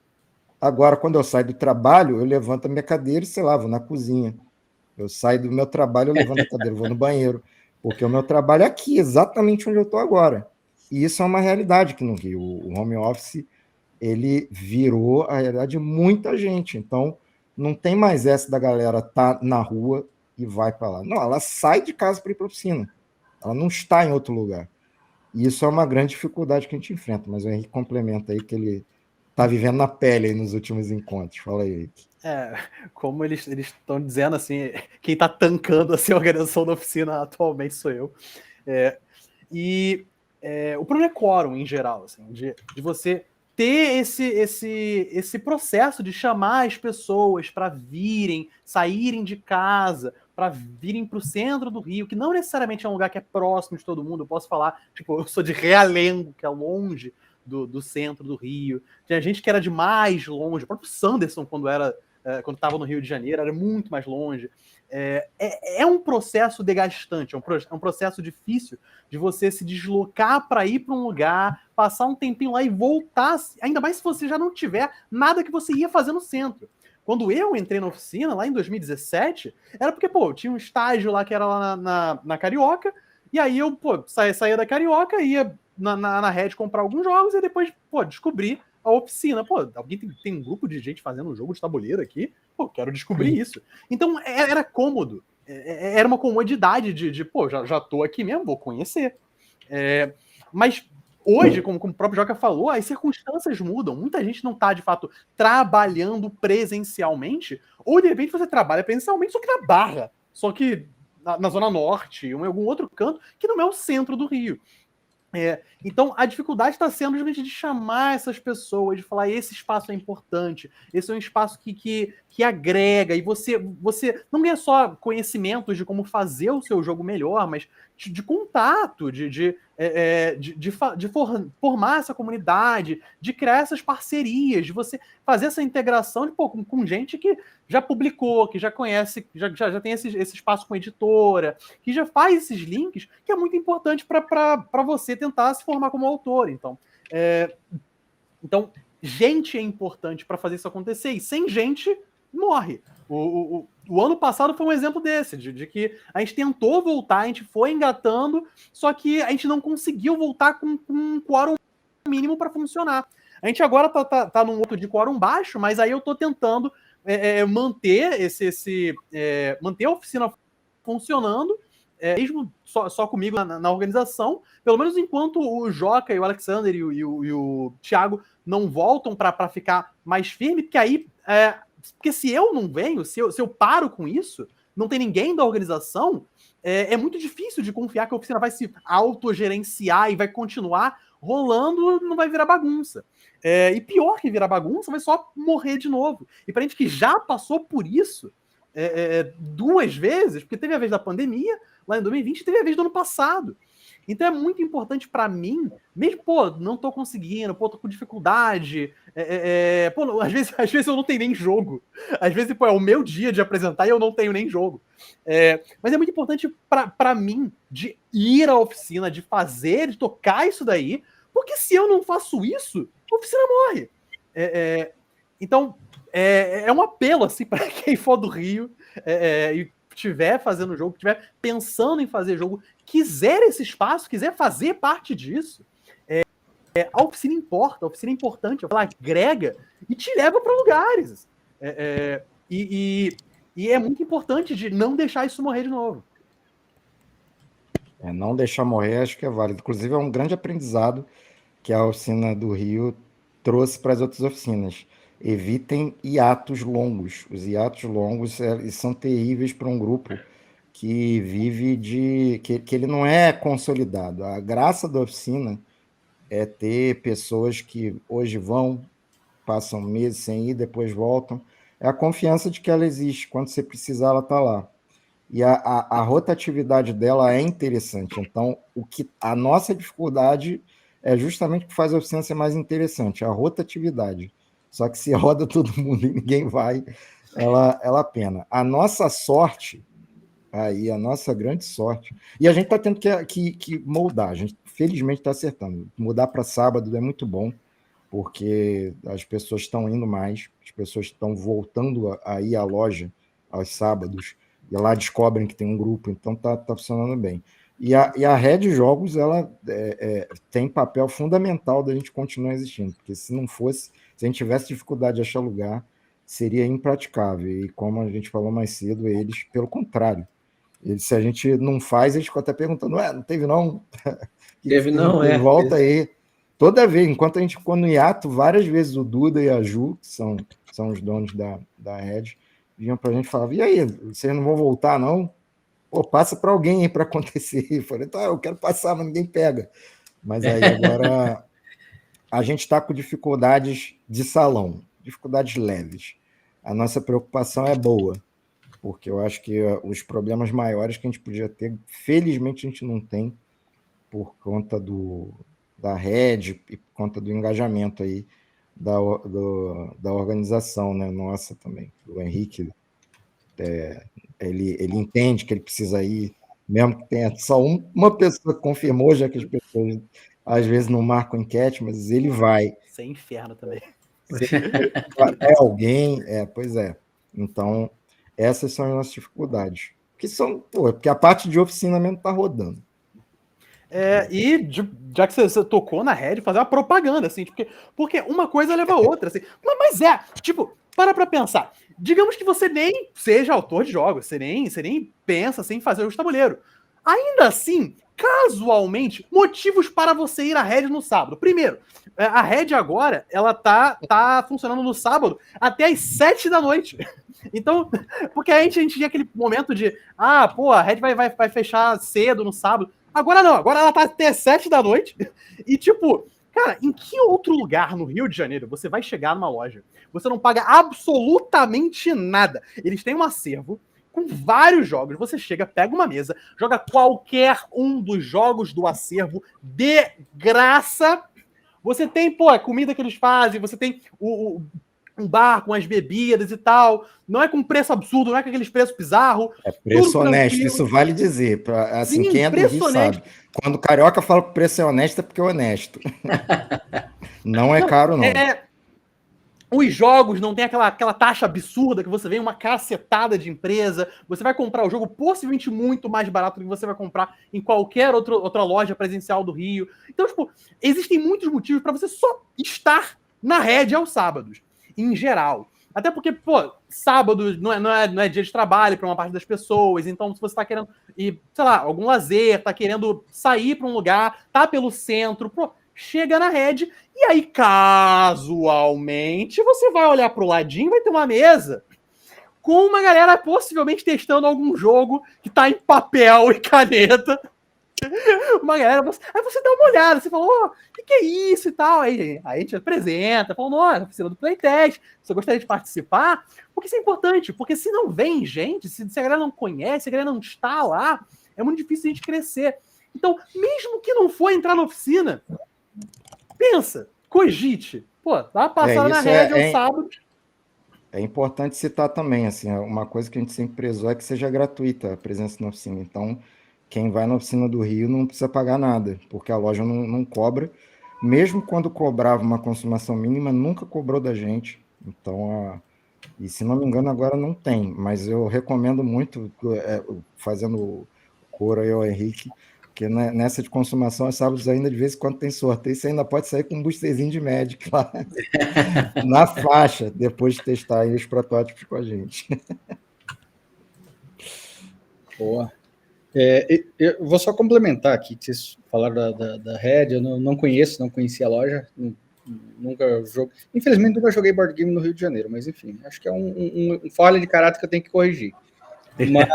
Agora, quando eu saio do trabalho, eu levanto a minha cadeira e, sei lá, vou na cozinha. Eu saio do meu trabalho, eu levanto a cadeira, vou no banheiro, porque o meu trabalho é aqui, exatamente onde eu estou agora. E isso é uma realidade aqui no Rio. O home office, ele virou a realidade de muita gente. Então, não tem mais essa da galera estar na rua e vai para lá. Não, ela sai de casa para ir para a oficina. Ela não está em outro lugar. E isso é uma grande dificuldade que a gente enfrenta, mas o Henrique complementa aí que ele está vivendo na pele aí nos últimos encontros. Fala aí, Henrique. Como eles estão dizendo, assim, quem está tancando assim, a organização da oficina atualmente sou eu. E o problema é quórum, em geral, assim, de você ter esse processo de chamar as pessoas para virem, saírem de casa, para virem para o centro do Rio, que não necessariamente é um lugar que é próximo de todo mundo. Eu posso falar, tipo, eu sou de Realengo, que é longe do centro do Rio. Tinha gente que era de mais longe. O próprio Sanderson, quando estava no Rio de Janeiro, era muito mais longe. É um processo desgastante, é um processo difícil de você se deslocar para ir para um lugar, passar um tempinho lá e voltar, ainda mais se você já não tiver nada que você ia fazer no centro. Quando eu entrei na oficina, lá em 2017, era porque, eu tinha um estágio lá que era lá na Carioca, e aí eu, saía da Carioca, ia na Red comprar alguns jogos, e depois, descobri a oficina. Alguém tem um grupo de gente fazendo um jogo de tabuleiro aqui? Quero descobrir isso. Então, era cômodo. Era uma comodidade já tô aqui mesmo, vou conhecer. Mas hoje, como o próprio Joca falou, as circunstâncias mudam. Muita gente não está, de fato, trabalhando presencialmente, ou de repente você trabalha presencialmente, só que na Barra, só que na Zona Norte, ou em algum outro canto, que não é o centro do Rio. Então, a dificuldade está sendo justamente de chamar essas pessoas, de falar, esse espaço é importante, esse é um espaço que agrega, e você não ganha só conhecimentos de como fazer o seu jogo melhor, mas de contato, de formar essa comunidade, de criar essas parcerias, de você fazer essa integração com gente que já publicou, que já conhece, já tem esse espaço com editora, que já faz esses links, que é muito importante para você tentar se formar como autor. Então, gente é importante para fazer isso acontecer, e sem gente, morre. O ano passado foi um exemplo desse, de que a gente tentou voltar, a gente foi engatando, só que a gente não conseguiu voltar com um quórum mínimo para funcionar. A gente agora tá num outro de quórum baixo, mas aí eu tô tentando manter manter a oficina funcionando, mesmo só comigo na organização, pelo menos enquanto o Joca e o Alexander e o Thiago não voltam para ficar mais firme, porque aí... porque se eu não venho, se eu paro com isso, não tem ninguém da organização, é muito difícil de confiar que a oficina vai se autogerenciar e vai continuar rolando, não vai virar bagunça. E pior que virar bagunça, vai só morrer de novo. E pra gente que já passou por isso 2 vezes, porque teve a vez da pandemia, lá em 2020, e teve a vez do ano passado. Então é muito importante para mim, mesmo, não tô conseguindo, tô com dificuldade, às vezes eu não tenho nem jogo, às vezes, é o meu dia de apresentar e eu não tenho nem jogo. Mas é muito importante para mim de ir à oficina, de fazer, de tocar isso daí, porque se eu não faço isso, a oficina morre. Então, é um apelo, assim, para quem for do Rio e estiver fazendo jogo, estiver pensando em fazer jogo, quiser esse espaço, quiser fazer parte disso, a oficina importa, a oficina é importante, ela agrega e te leva para lugares. E é muito importante de não deixar isso morrer de novo. Não deixar morrer, acho que é válido. Inclusive, é um grande aprendizado que a oficina do Rio trouxe para as outras oficinas. Evitem hiatos longos. Os hiatos longos são terríveis para um grupo que vive que ele não é consolidado. A graça da oficina é ter pessoas que hoje passam meses sem ir, depois voltam. É a confiança de que ela existe. Quando você precisar, ela está lá. E a rotatividade dela é interessante. Então, a nossa dificuldade é justamente o que faz a oficina ser mais interessante, a rotatividade. Só que se roda todo mundo e ninguém vai, ela pena. A nossa sorte, a nossa grande sorte, e a gente está tendo que moldar, a gente felizmente está acertando. Mudar para sábado é muito bom, porque as pessoas estão indo mais, as pessoas estão voltando a ir à loja aos sábados, e lá descobrem que tem um grupo, então está funcionando bem. E a Red Jogos, ela tem papel fundamental da gente continuar existindo, porque se a gente tivesse dificuldade de achar lugar, seria impraticável. E como a gente falou mais cedo, eles, pelo contrário, se a gente não faz, eles ficam até perguntando, não teve não? Teve não, Volta aí. Toda vez, enquanto a gente ficou no hiato, várias vezes o Duda e a Ju, que são os donos da Red, vinham para a gente e falavam, e aí, vocês não vão voltar, não? pô, passa para alguém aí para acontecer. Eu falei, tá, eu quero passar, mas ninguém pega. Mas aí agora a gente está com dificuldades de salão, dificuldades leves. A nossa preocupação é boa, porque eu acho que os problemas maiores que a gente podia ter, felizmente a gente não tem, por conta da rede e por conta do engajamento aí da organização, né, nossa também. O Henrique, ele entende que ele precisa ir, mesmo que tenha só uma pessoa que confirmou, já que as pessoas às vezes não marcam enquete, mas ele vai. Isso é inferno também. É alguém, pois é. Então, essas são as nossas dificuldades. Que são, porque a parte de oficina mesmo está rodando. Já que você tocou na Red, fazer uma propaganda, assim, porque uma coisa leva a outra, assim. Mas tipo, pra pensar. Digamos que você nem seja autor de jogos, você nem pensa assim, em fazer o tabuleiro. Ainda assim, casualmente, motivos para você ir à Red no sábado. Primeiro, a Red agora, ela tá funcionando no sábado até às 7 da noite. Então, porque a gente tinha aquele momento de, a Red vai fechar cedo no sábado. Agora não, agora ela tá até 7 da noite. E tipo, cara, em que outro lugar no Rio de Janeiro você vai chegar numa loja? Você não paga absolutamente nada. Eles têm um acervo com vários jogos. Você chega, pega uma mesa, joga qualquer um dos jogos do acervo de graça. Você tem, a comida que eles fazem, você tem um bar com as bebidas e tal. Não é com preço absurdo, não é com aqueles preços bizarros. É preço honesto, isso vale dizer. Assim, Sim, quem é do Rio sabe. Quando o carioca fala que o preço é honesto, é porque é honesto. Não é caro, não. Os jogos não tem aquela taxa absurda que você vê uma cacetada de empresa. Você vai comprar o jogo possivelmente muito mais barato do que você vai comprar em qualquer outra loja presencial do Rio. Então, tipo, existem muitos motivos para você só estar na Red aos sábados, em geral. Até porque, sábado não é dia de trabalho para uma parte das pessoas. Então, se você tá querendo ir, sei lá, algum lazer, tá querendo sair para um lugar, tá pelo centro, chega na Red e aí, casualmente, você vai olhar pro ladinho e vai ter uma mesa com uma galera possivelmente testando algum jogo que tá em papel e caneta. Uma galera, aí você dá uma olhada, você fala, o que é isso e tal, aí a gente apresenta, fala, nossa, oficina do Playtest, você gostaria de participar? Porque isso é importante, porque se não vem gente, se a galera não conhece, se a galera não está lá, é muito difícil a gente crescer. Então, mesmo que não for entrar na oficina, pensa, cogite. Dá uma passada na Red ao sábado. É importante citar também, assim, uma coisa que a gente sempre prezou é que seja gratuita a presença na oficina. Então, quem vai na oficina do Rio não precisa pagar nada, porque a loja não cobra. Mesmo quando cobrava uma consumação mínima, nunca cobrou da gente. Então, e se não me engano, agora não tem, mas eu recomendo muito, fazendo coro aí ao Henrique, porque nessa de consumação, aos sábados ainda de vez em quando tem sorteio, você ainda pode sair com um boosterzinho de Magic lá na faixa, depois de testar aí os protótipos com a gente. Boa. Eu vou só complementar aqui, que vocês falaram da Red, eu não conhecia a loja, nunca joguei. Infelizmente, nunca joguei board game no Rio de Janeiro, mas enfim, acho que é um falha de caráter que eu tenho que corrigir. Mas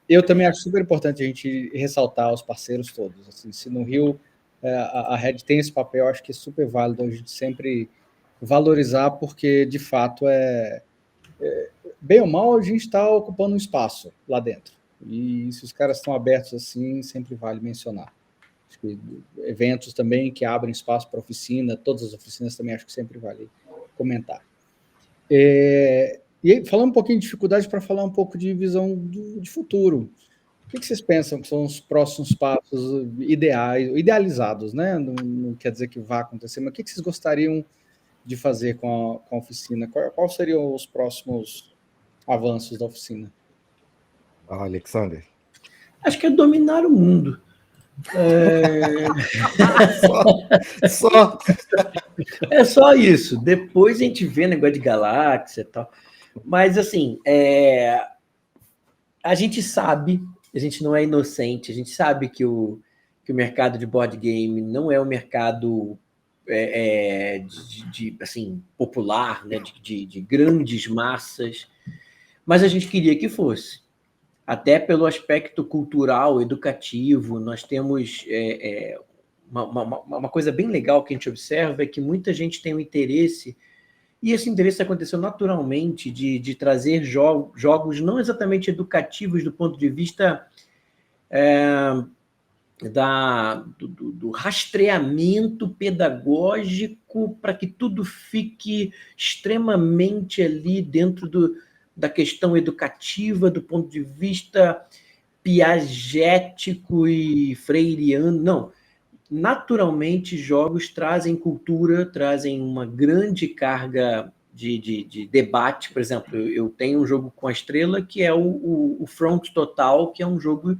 eu também acho super importante a gente ressaltar os parceiros todos. Assim, se no Rio a Red tem esse papel, acho que é super válido a gente sempre valorizar, porque de fato bem ou mal, a gente está ocupando um espaço lá dentro. E se os caras estão abertos assim, sempre vale mencionar. Acho que eventos também que abrem espaço para oficina, todas as oficinas também acho que sempre vale comentar. E aí, falando um pouquinho de dificuldade, para falar um pouco de visão de futuro. O que vocês pensam que são os próximos passos idealizados, né? Não quer dizer que vá acontecer, mas o que vocês gostariam de fazer com a oficina? Qual seriam os próximos avanços da oficina? Alexander. Acho que é dominar o mundo. Só. É só isso. Depois a gente vê negócio de galáxia e tal. Mas, assim, a gente sabe, a gente não é inocente, a gente sabe que o mercado de board game não é um mercado assim, popular, né? de grandes massas, mas a gente queria que fosse. até pelo aspecto cultural, educativo. Nós temos uma coisa bem legal que a gente observa, é que muita gente tem um interesse, e esse interesse aconteceu naturalmente, de trazer jogos não exatamente educativos do ponto de vista do rastreamento pedagógico, para que tudo fique extremamente ali dentro da questão educativa, do ponto de vista piagético e freiriano. Não. Naturalmente, jogos trazem cultura, trazem uma grande carga de debate. Por exemplo, eu tenho um jogo com a Estrela, que é o Front Total, que é um jogo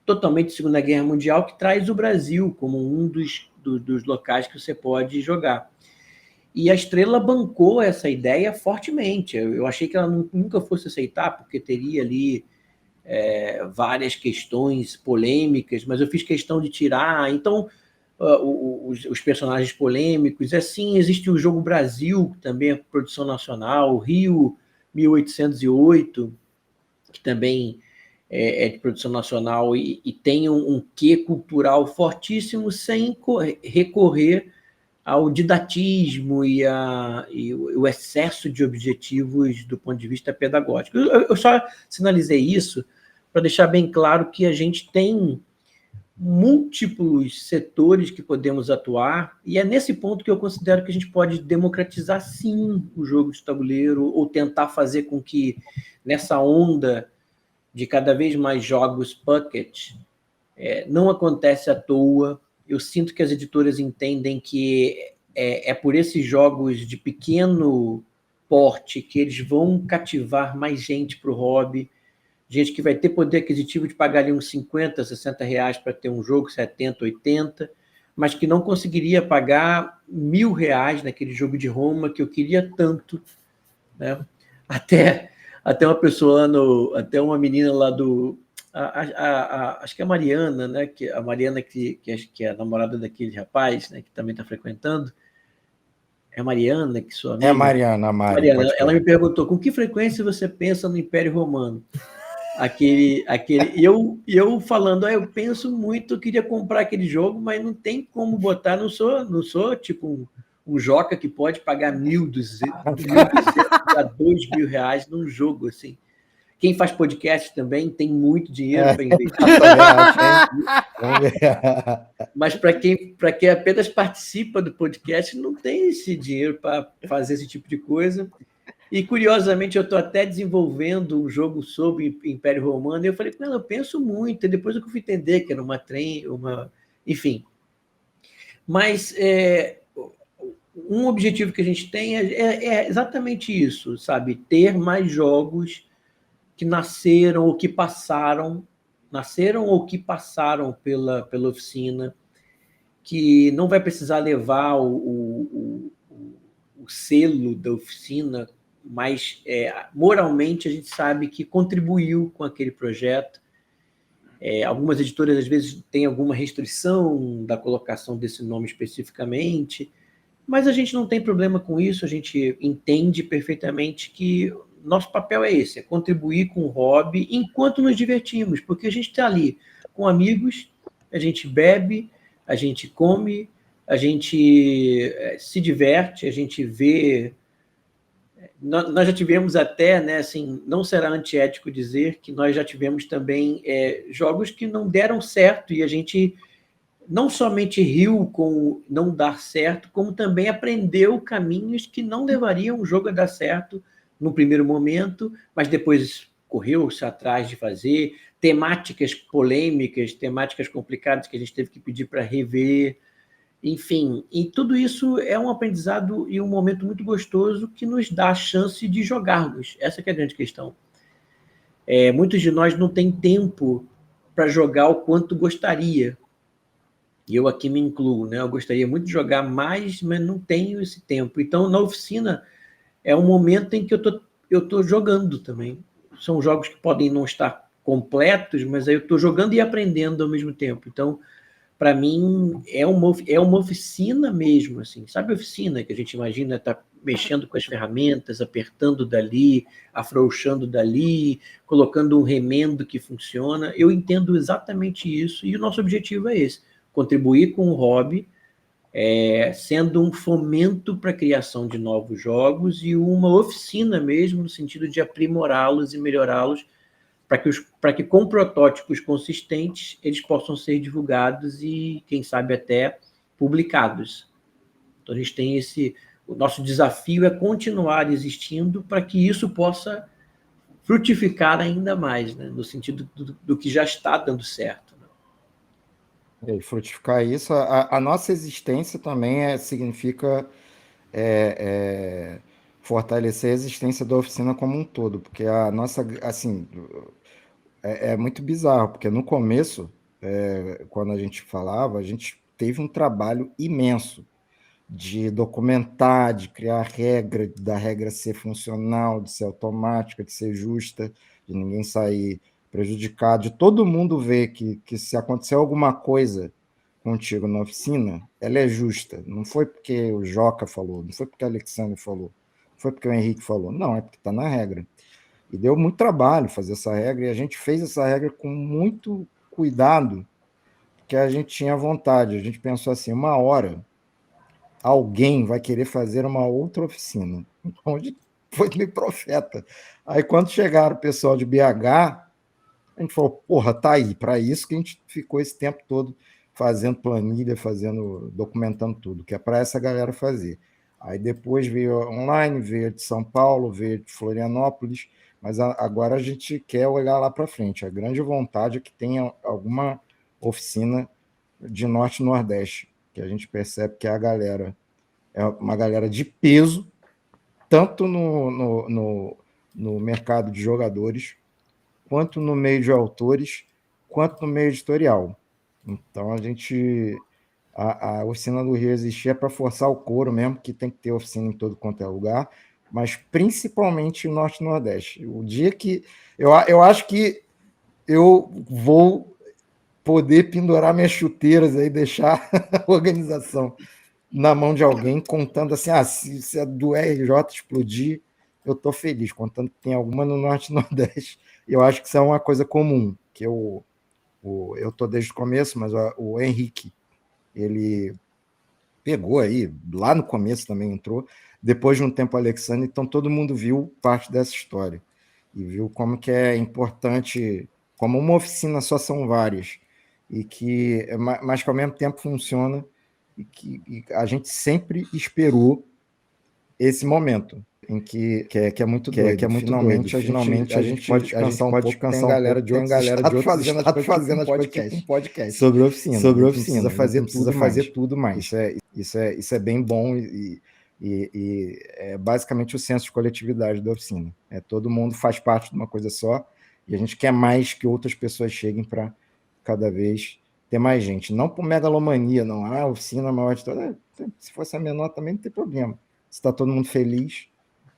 totalmente Segunda Guerra Mundial, que traz o Brasil como um dos locais que você pode jogar. E a Estrela bancou essa ideia fortemente. Eu achei que ela nunca fosse aceitar, porque teria ali várias questões polêmicas, mas eu fiz questão de tirar. Então, os personagens polêmicos. Assim, existe o Jogo Brasil, que também é produção nacional, Rio 1808, que também é de produção nacional e tem um quê cultural fortíssimo, sem recorrer ao didatismo e o excesso de objetivos do ponto de vista pedagógico. Eu só sinalizei isso para deixar bem claro que a gente tem múltiplos setores que podemos atuar, e é nesse ponto que eu considero que a gente pode democratizar, sim, o jogo de tabuleiro, ou tentar fazer com que, nessa onda de cada vez mais jogos pocket, não acontece à toa. Eu sinto que as editoras entendem que é por esses jogos de pequeno porte que eles vão cativar mais gente para o hobby, gente que vai ter poder aquisitivo de pagar ali uns 50, 60 reais para ter um jogo, 70, 80, mas que não conseguiria pagar R$1.000 naquele jogo de Roma que eu queria tanto, né? Até uma pessoa, até uma menina lá acho que é a Mariana, né? A Mariana que é a namorada daquele rapaz, né? Que também está frequentando. É a Mariana, que sua amiga? É a Mariana, a Mari. Mariana, ela me perguntou, com que frequência você pensa no Império Romano? E eu falando, eu penso muito, eu queria comprar aquele jogo, mas não tem como botar, não sou tipo um joca que pode pagar 1.200 a R$2.000 num jogo, assim. Quem faz podcast também tem muito dinheiro para investir. Mas para quem apenas participa do podcast, não tem esse dinheiro para fazer esse tipo de coisa. E, curiosamente, eu estou até desenvolvendo um jogo sobre Império Romano, e eu falei, eu penso muito, e depois eu fui entender que era enfim. Mas um objetivo que a gente tem é exatamente isso, sabe? Ter mais jogos que nasceram ou que passaram pela oficina, que não vai precisar levar o selo da oficina, mas moralmente a gente sabe que contribuiu com aquele projeto. Algumas editoras, às vezes, têm alguma restrição da colocação desse nome especificamente, mas a gente não tem problema com isso, a gente entende perfeitamente que nosso papel é esse, é contribuir com o hobby enquanto nos divertimos, porque a gente está ali com amigos, a gente bebe, a gente come, a gente se diverte, a gente vê. Nós já tivemos até, né, assim, não será antiético dizer que nós já tivemos também jogos que não deram certo, e a gente não somente riu com não dar certo, como também aprendeu caminhos que não levariam o jogo a dar certo no primeiro momento, mas depois correu-se atrás de fazer, temáticas polêmicas, temáticas complicadas que a gente teve que pedir para rever. Enfim, e tudo isso é um aprendizado e um momento muito gostoso que nos dá a chance de jogarmos. Essa que é a grande questão. Muitos de nós não têm tempo para jogar o quanto gostaria. E eu aqui me incluo, né? Eu gostaria muito de jogar mais, mas não tenho esse tempo. Então, na oficina, é um momento em que eu tô jogando também. São jogos que podem não estar completos, mas aí eu estou jogando e aprendendo ao mesmo tempo. Então, para mim, é uma oficina mesmo, assim. Sabe a oficina que a gente imagina tá mexendo com as ferramentas, apertando dali, afrouxando dali, colocando um remendo que funciona? Eu entendo exatamente isso, e o nosso objetivo é esse, contribuir com o hobby, sendo um fomento para a criação de novos jogos e uma oficina mesmo, no sentido de aprimorá-los e melhorá-los, para que com protótipos consistentes eles possam ser divulgados e, quem sabe, até publicados. Então, a gente tem o nosso desafio é continuar existindo para que isso possa frutificar ainda mais, né? No sentido do que já está dando certo. Né? E frutificar isso, a nossa existência também significa fortalecer a existência da oficina como um todo, porque a nossa, assim, é muito bizarro, porque no começo, quando a gente falava, a gente teve um trabalho imenso de documentar, de criar regra, da regra ser funcional, de ser automática, de ser justa, de ninguém sair prejudicado, de todo mundo ver que se acontecer alguma coisa contigo na oficina, ela é justa. Não foi porque o Joca falou, não foi porque o Alexandre falou, não foi porque o Henrique falou, não, é porque está na regra. E deu muito trabalho fazer essa regra, e a gente fez essa regra com muito cuidado, porque a gente tinha vontade. A gente pensou assim, uma hora alguém vai querer fazer uma outra oficina. Onde foi meio profeta. Aí, quando chegaram o pessoal de BH, a gente falou, porra, tá aí, para isso que a gente ficou esse tempo todo fazendo planilha, documentando tudo, que é para essa galera fazer. Aí depois veio online, veio de São Paulo, veio de Florianópolis, mas agora a gente quer olhar lá para frente. A grande vontade é que tenha alguma oficina de Norte e Nordeste, que a gente percebe que é uma galera de peso, tanto no mercado de jogadores, quanto no meio de autores, quanto no meio editorial. Então, a oficina do Rio existia para forçar o couro mesmo, que tem que ter oficina em todo quanto é lugar, mas principalmente no Norte e Nordeste. O dia que... Eu acho que eu vou poder pendurar minhas chuteiras aí, deixar a organização na mão de alguém, contando assim, se a do RJ explodir, eu estou feliz, contando que tem alguma no Norte e Nordeste. Eu acho que isso é uma coisa comum, que eu estou desde o começo, mas o Henrique, ele pegou aí, lá no começo também entrou, depois de um tempo o Alexandre, então todo mundo viu parte dessa história, e viu como que é importante, como uma oficina só são várias, mas que ao mesmo tempo funciona, e a gente sempre esperou esse momento, em que é muito doido. Que é muito finalmente, doido. Finalmente a gente pode descansar um pouco. Tem galera de outros estados fazendo as podcast sobre oficina. Sobre oficina. Não precisa fazer tudo mais. Isso é bem bom e é basicamente o senso de coletividade da oficina. Todo mundo faz parte de uma coisa só e a gente quer mais que outras pessoas cheguem para cada vez ter mais gente. Não por megalomania, não. A oficina maior de todas. Se fosse a menor também não tem problema. Se está todo mundo feliz,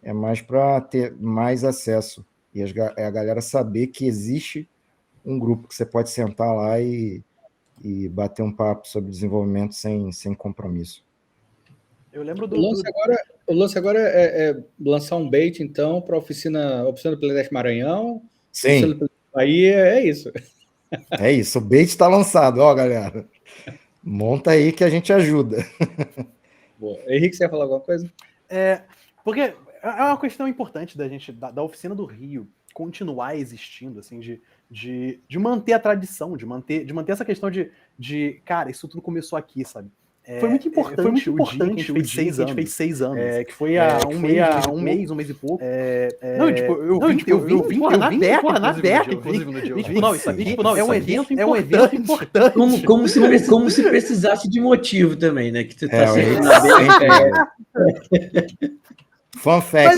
é mais para ter mais acesso. E a galera saber que existe um grupo que você pode sentar lá e bater um papo sobre desenvolvimento sem compromisso. Eu lembro O lance agora é lançar um bait, então, para a oficina do Playtest Maranhão. Sim. Aí é isso. É isso, o bait está lançado, ó, galera. Monta aí que a gente ajuda. Boa. Henrique, você ia falar alguma coisa? Porque é uma questão importante da oficina do Rio continuar existindo, assim, de manter a tradição, de manter essa questão de cara, isso tudo começou aqui, sabe? Foi muito importante o dia que a gente fez 6 anos. Que foi há um mês e pouco. Eu vim na Deca, inclusive, no dia. É um evento importante. Como se precisasse de motivo também, né? Que tu tá sempre na Deca. Fun fact,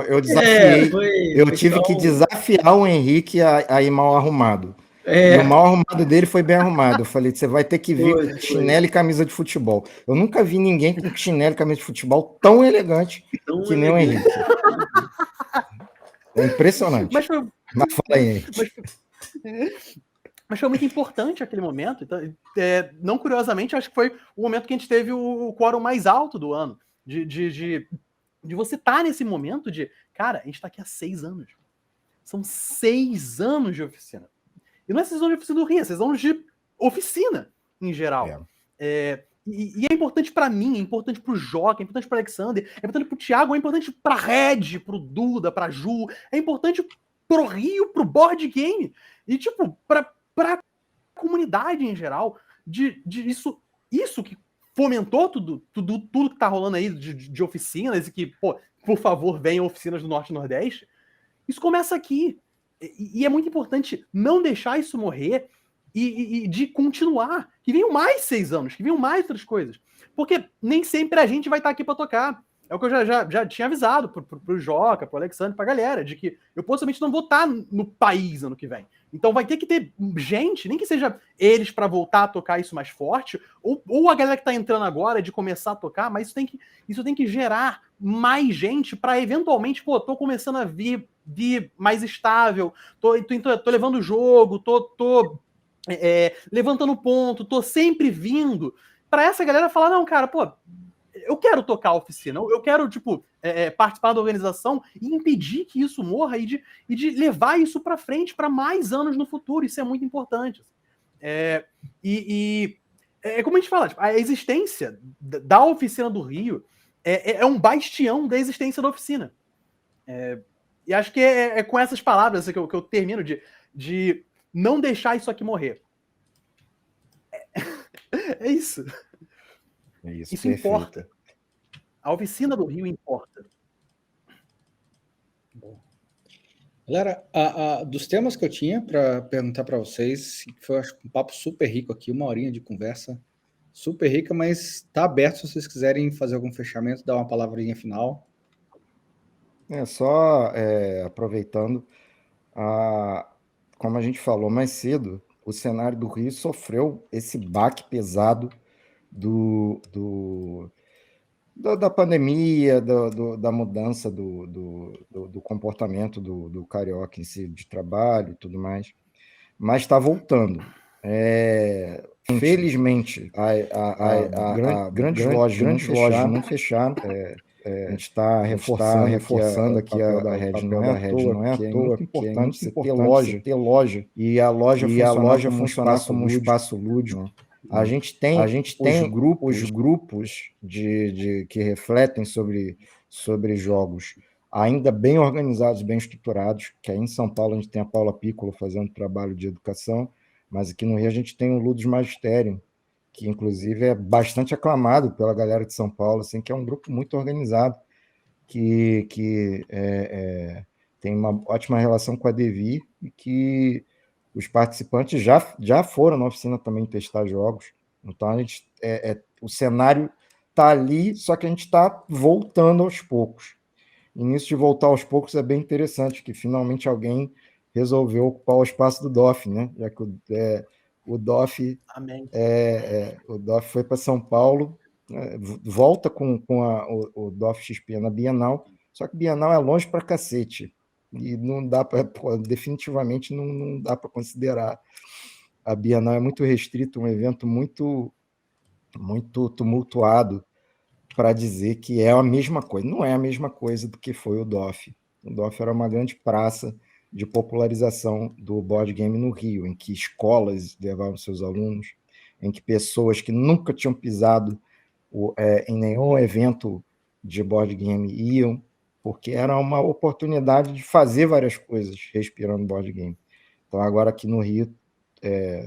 eu desafiei, eu tive que desafiar o Henrique a ir mal arrumado. E o mal arrumado dele foi bem arrumado. Eu falei, você vai ter que vir com chinelo e camisa de futebol. Eu nunca vi ninguém com chinelo e camisa de futebol tão elegante que nem o Henrique. É impressionante. Mas fala aí, Henrique. Mas foi muito importante aquele momento. Então, não curiosamente, acho que foi o momento que a gente teve o quórum mais alto do ano. De você estar nesse momento de, cara, a gente está aqui há 6 anos. São 6 anos de oficina. E não é 6 anos de oficina do Rio, é 6 anos de oficina, em geral. E é importante para mim, é importante para o Joca, é importante para o Alexander, é importante para o Thiago, é importante para a Red, para o Duda, para a Ju, é importante para o Rio, para o board game, e tipo, para a comunidade em geral, de isso que fomentou tudo que tá rolando aí de oficinas, e que, pô, por favor, venham oficinas do Norte e Nordeste. Isso começa aqui. E é muito importante não deixar isso morrer e de continuar. Que venham mais 6 anos, que venham mais outras coisas. Porque nem sempre a gente vai estar aqui para tocar. É o que eu já tinha avisado pro Joca, pro Alexandre, pra galera, de que eu possivelmente não vou estar no país ano que vem. Então vai ter que ter gente, nem que seja eles para voltar a tocar isso mais forte, ou a galera que tá entrando agora de começar a tocar, mas isso tem que gerar mais gente para eventualmente, pô, tô começando a vir mais estável, tô levando o jogo, tô levantando ponto, tô sempre vindo, para essa galera falar, não, cara, pô, eu quero tocar a oficina, eu quero, tipo, participar da organização e impedir que isso morra e de levar isso para frente para mais anos no futuro. Isso é muito importante. Como a gente fala, tipo, a existência da oficina do Rio é um bastião da existência da oficina. E acho que é com essas palavras que eu termino de não deixar isso aqui morrer. É isso. Isso importa. A oficina do Rio importa. Bom. Galera, dos temas que eu tinha para perguntar para vocês, foi, acho, um papo super rico aqui, 1 horinha de conversa, super rica, mas está aberto se vocês quiserem fazer algum fechamento, dar uma palavrinha final. Só aproveitando, como a gente falou mais cedo, o cenário do Rio sofreu esse baque pesado da pandemia, da mudança do comportamento do carioca em si, de trabalho e tudo mais, mas está voltando. Felizmente, grandes lojas não fecharam. A gente está reforçando aqui a rede, não é à toa, porque é muito importante ter loja e a loja funcionar como um espaço lúdico. A gente tem os grupos que refletem sobre jogos ainda bem organizados, bem estruturados, que aí em São Paulo a gente tem a Paula Piccolo fazendo trabalho de educação, mas aqui no Rio a gente tem o Ludus Magisterium, que inclusive é bastante aclamado pela galera de São Paulo, assim, que é um grupo muito organizado, que tem uma ótima relação com a Devi e que os participantes já foram na oficina também testar jogos. Então, o cenário está ali, só que a gente está voltando aos poucos. E nisso de voltar aos poucos é bem interessante, que finalmente alguém resolveu ocupar o espaço do DOF, né? Já que o DOF, o DOF foi para São Paulo, volta com o DOF XP na Bienal, só que Bienal é longe para cacete. E não dá para, definitivamente não dá para considerar. A Bienal é muito restrito, um evento muito, muito tumultuado para dizer que é a mesma coisa. Não é a mesma coisa do que foi o DOF. O DOF era uma grande praça de popularização do board game no Rio, em que escolas levavam seus alunos, em que pessoas que nunca tinham pisado em nenhum evento de board game iam, porque era uma oportunidade de fazer várias coisas respirando board game. Então, agora aqui no Rio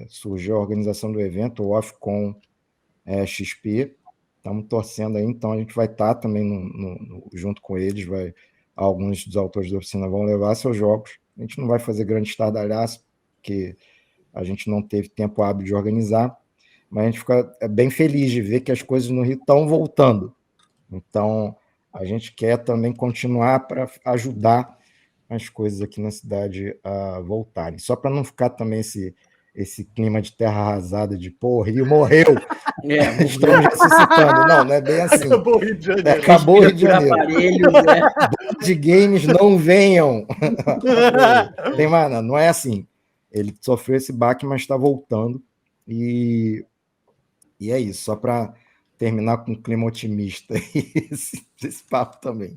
surgiu a organização do evento, o OFCON XP, estamos torcendo aí, então a gente vai estar também junto com eles, alguns dos autores da oficina vão levar seus jogos, a gente não vai fazer grande estardalhaço, porque a gente não teve tempo hábil de organizar, mas a gente fica bem feliz de ver que as coisas no Rio estão voltando. Então, a gente quer também continuar para ajudar as coisas aqui na cidade a voltarem. Só para não ficar também esse clima de terra arrasada de, pô, o Rio morreu, estamos ressuscitando. Não é bem assim. Acabou o Rio de Janeiro. Acabou o Rio de Janeiro. De games não venham. Tem mais, não é assim. Ele sofreu esse baque, mas está voltando. E é isso, só para terminar com um clima otimista esse papo também.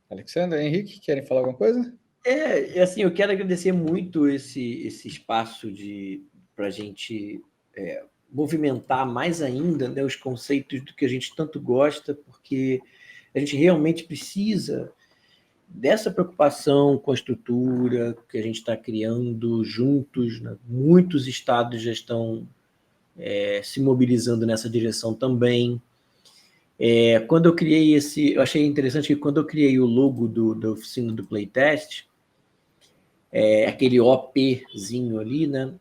Alexandre, Henrique, querem falar alguma coisa? Assim, eu quero agradecer muito esse espaço para a gente movimentar mais ainda, né, os conceitos do que a gente tanto gosta, porque a gente realmente precisa dessa preocupação com a estrutura que a gente está criando juntos, né? Muitos estados já estão se mobilizando nessa direção também. Quando eu criei eu achei interessante que quando eu criei o logo da oficina do Playtest, aquele OPzinho ali, né?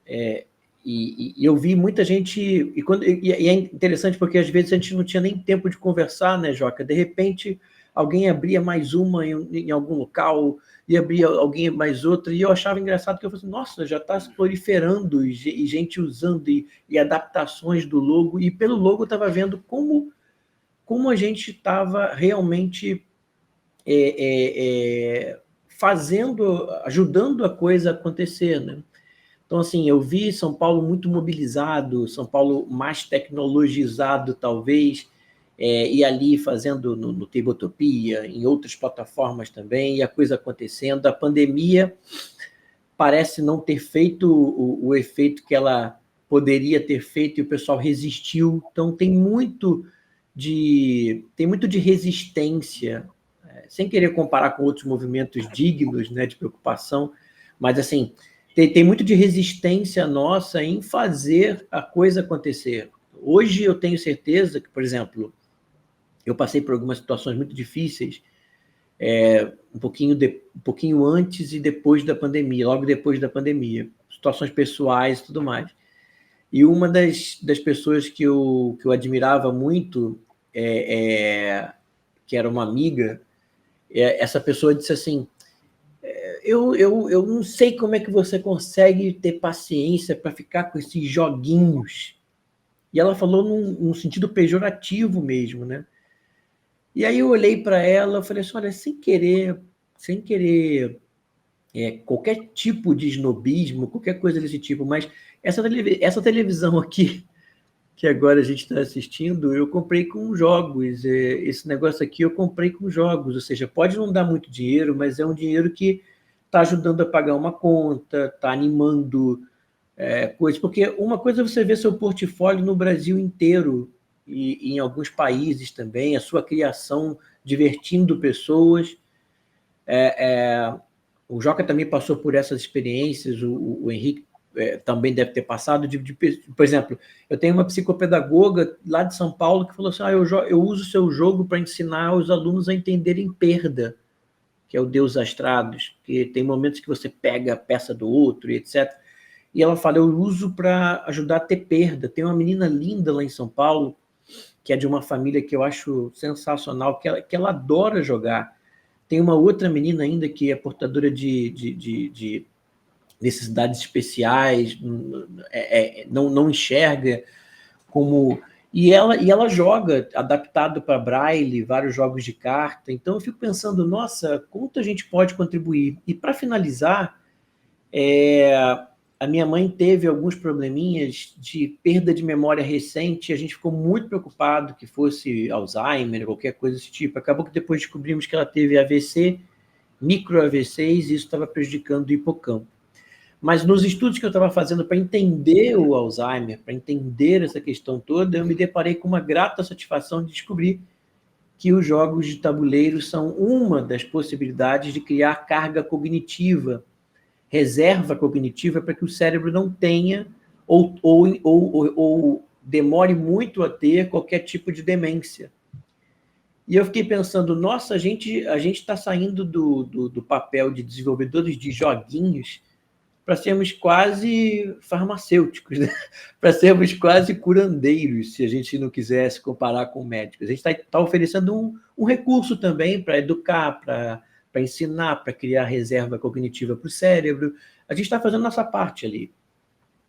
E eu vi muita gente. E é interessante porque às vezes a gente não tinha nem tempo de conversar, né, Joca? De repente, alguém abria mais uma em algum local, e abria alguém mais outra, e eu achava engraçado que eu falei assim, nossa, já está se proliferando, e gente usando, e adaptações do logo, e pelo logo eu estava vendo como a gente estava realmente ajudando a coisa a acontecer, né? Então, assim, eu vi São Paulo muito mobilizado, São Paulo mais tecnologizado, talvez, e ali fazendo no Tabletopia, em outras plataformas também, e a coisa acontecendo. A pandemia parece não ter feito o efeito que ela poderia ter feito, e o pessoal resistiu. Então, tem muito de resistência, sem querer comparar com outros movimentos dignos, né, de preocupação, mas, assim, tem muito de resistência nossa em fazer a coisa acontecer. Hoje eu tenho certeza que, por exemplo, eu passei por algumas situações muito difíceis, um pouquinho antes e depois da pandemia, logo depois da pandemia, situações pessoais e tudo mais. E uma das pessoas que eu admirava muito, que era uma amiga, essa pessoa disse assim, eu não sei como é que você consegue ter paciência para ficar com esses joguinhos. E ela falou num sentido pejorativo mesmo, né? E aí eu olhei para ela e falei assim, olha, sem querer qualquer tipo de snobismo, qualquer coisa desse tipo, mas essa televisão aqui, que agora a gente está assistindo, eu comprei com jogos. Esse negócio aqui eu comprei com jogos, ou seja, pode não dar muito dinheiro, mas é um dinheiro que está ajudando a pagar uma conta, está animando coisas. Porque uma coisa é você ver seu portfólio no Brasil inteiro e em alguns países também, a sua criação divertindo pessoas. O Joca também passou por essas experiências, o Henrique também deve ter passado, por exemplo, eu tenho uma psicopedagoga lá de São Paulo que falou assim, eu uso o seu jogo para ensinar os alunos a entenderem perda, que é o Deus Astrados, que tem momentos que você pega a peça do outro e etc. E ela fala, eu uso para ajudar a ter perda. Tem uma menina linda lá em São Paulo, que é de uma família que eu acho sensacional, que ela adora jogar. Tem uma outra menina ainda que é portadora de necessidades especiais, não enxerga como... E ela joga adaptado para Braille, vários jogos de carta. Então eu fico pensando, nossa, quanto a gente pode contribuir? E para finalizar, a minha mãe teve alguns probleminhas de perda de memória recente, a gente ficou muito preocupado que fosse Alzheimer, qualquer coisa desse tipo. Acabou que depois descobrimos que ela teve AVC, micro AVCs, e isso estava prejudicando o hipocampo. Mas nos estudos que eu estava fazendo para entender o Alzheimer, para entender essa questão toda, eu me deparei com uma grata satisfação de descobrir que os jogos de tabuleiro são uma das possibilidades de criar carga cognitiva, reserva cognitiva, para que o cérebro não tenha ou demore muito a ter qualquer tipo de demência. E eu fiquei pensando, nossa, a gente está saindo do papel de desenvolvedores de joguinhos para sermos quase farmacêuticos, né? Para sermos quase curandeiros, se a gente não quisesse comparar com médicos. A gente está oferecendo um recurso também para educar, para ensinar, para criar reserva cognitiva para o cérebro. A gente está fazendo nossa parte ali.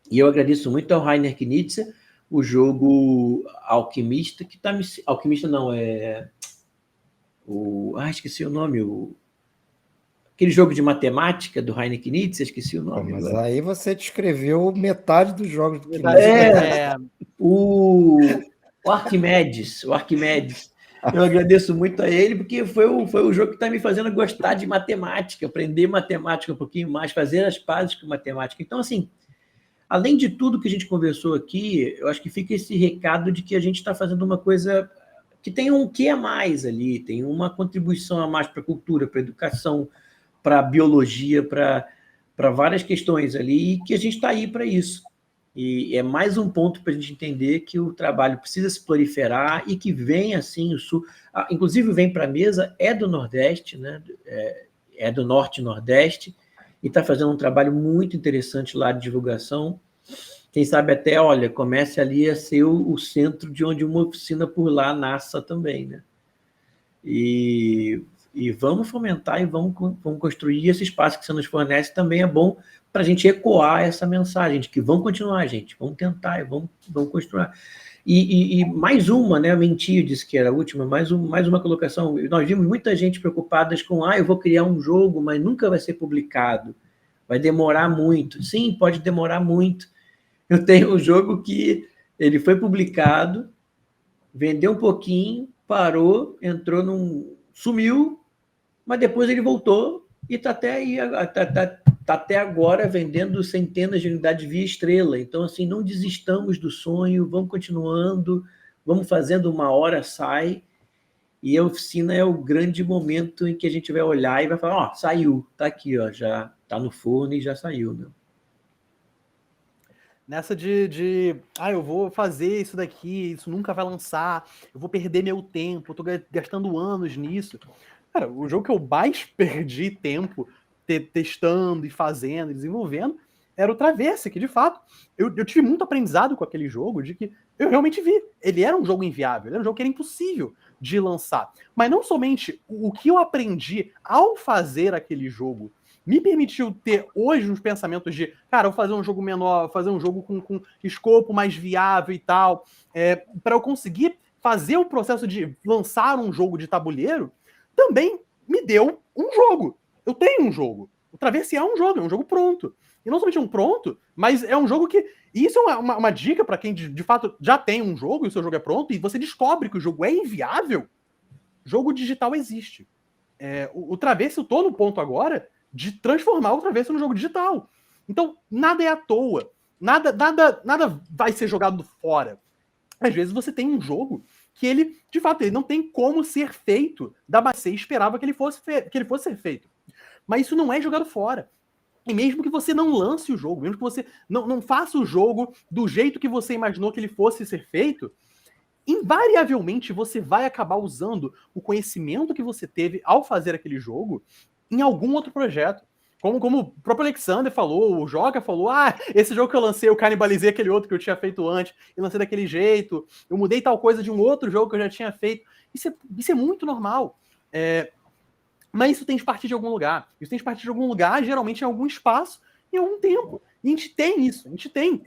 E eu agradeço muito ao Rainer Knizia, o jogo Alquimista, que está me... Alquimista não, esqueci o nome, aquele jogo de matemática do Heinrich Nietzsche, esqueci o nome. Mas agora. aí você descreveu metade dos jogos do Knizia. O Arquimedes. Eu agradeço muito a ele, porque foi o jogo que está me fazendo gostar de matemática, aprender matemática um pouquinho mais, fazer as pazes com matemática. Então, assim, além de tudo que a gente conversou aqui, eu acho que fica esse recado de que a gente está fazendo uma coisa que tem um quê a mais ali, tem uma contribuição a mais para a cultura, para a educação, para a biologia, para várias questões ali, e que a gente está aí para isso. E é mais um ponto para a gente entender que o trabalho precisa se proliferar e que vem assim o Sul, inclusive vem para a mesa, é do Nordeste, né? É do Norte e Nordeste, e está fazendo um trabalho muito interessante lá de divulgação. Quem sabe até, olha, comece ali a ser o centro de onde uma oficina por lá nasça também, né? E vamos fomentar e vamos construir esse espaço que você nos fornece, também é bom para a gente ecoar essa mensagem de que vamos continuar, gente, vamos tentar e vamos construir. E mais uma, né? Eu menti, eu disse que era a última, mais uma colocação. Nós vimos muita gente preocupada com, eu vou criar um jogo, mas nunca vai ser publicado, vai demorar muito. Sim, pode demorar muito. Eu tenho um jogo que ele foi publicado, vendeu um pouquinho, parou, sumiu, mas depois ele voltou e está até aí, tá até agora vendendo centenas de unidades via estrela. Então, assim, não desistamos do sonho, vamos continuando, vamos fazendo, uma hora sai, e a oficina é o grande momento em que a gente vai olhar e vai falar, saiu, tá aqui, já tá no forno e já saiu, né? Nessa eu vou fazer isso daqui, isso nunca vai lançar, eu vou perder meu tempo, eu tô gastando anos nisso. Cara, o jogo que eu mais perdi tempo testando e fazendo e desenvolvendo era o Traverse, que de fato eu tive muito aprendizado com aquele jogo, de que eu realmente vi. Ele era um jogo inviável, ele era um jogo que era impossível de lançar. Mas não somente o que eu aprendi ao fazer aquele jogo me permitiu ter hoje uns pensamentos de, cara, eu vou fazer um jogo menor, vou fazer um jogo com escopo mais viável e tal, para eu conseguir fazer o processo de lançar um jogo de tabuleiro, também me deu um jogo. Eu tenho um jogo. O Traverse é um jogo pronto. E não somente um pronto, mas é um jogo que... E isso é uma dica para quem, de fato, já tem um jogo e o seu jogo é pronto, e você descobre que o jogo é inviável. Jogo digital existe. O Traverse, eu tô no ponto agora de transformar o Traverse num jogo digital. Então, nada é à toa. Nada vai ser jogado fora. Às vezes você tem um jogo que ele, de fato, ele não tem como ser feito da maneira que você esperava que ele fosse ser feito. Mas isso não é jogado fora. E mesmo que você não lance o jogo, mesmo que você não faça o jogo do jeito que você imaginou que ele fosse ser feito, invariavelmente você vai acabar usando o conhecimento que você teve ao fazer aquele jogo em algum outro projeto. Como o próprio Alexander falou, o Joca falou, esse jogo que eu lancei, eu canibalizei aquele outro que eu tinha feito antes, e lancei daquele jeito, eu mudei tal coisa de um outro jogo que eu já tinha feito. Isso é muito normal. Mas isso tem de partir de algum lugar. Isso tem de partir de algum lugar, geralmente em algum espaço, em algum tempo. E a gente tem isso, a gente tem.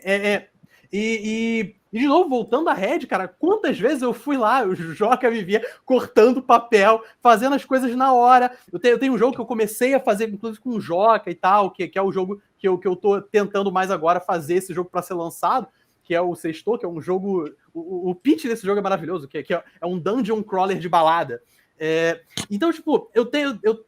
E de novo, voltando à Red, cara, quantas vezes eu fui lá, o Joca vivia cortando papel, fazendo as coisas na hora. Eu tenho um jogo que eu comecei a fazer, inclusive com o Joca e tal, que é o jogo que eu tô tentando mais agora fazer esse jogo para ser lançado, que é o Sextou, que é um jogo... O pitch desse jogo é maravilhoso, que é um dungeon crawler de balada. Então, tipo, eu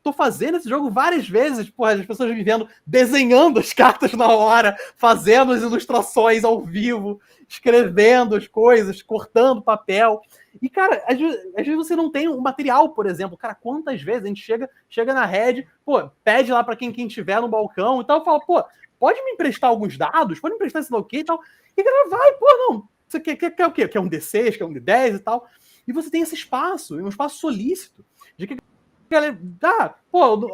tô fazendo esse jogo várias vezes, porra, as pessoas me vendo desenhando as cartas na hora, fazendo as ilustrações ao vivo, escrevendo as coisas, cortando papel. E, cara, às vezes você não tem o material, por exemplo. Cara, quantas vezes a gente chega na Red, pô, pede lá pra quem tiver no balcão e tal, fala, pô, pode me emprestar alguns dados? Pode me emprestar esse daqui e tal? E a galera vai, pô, não, você quer o quê? Quer um D6, quer um D10 e tal? E você tem esse espaço, um espaço solícito, de que a galera,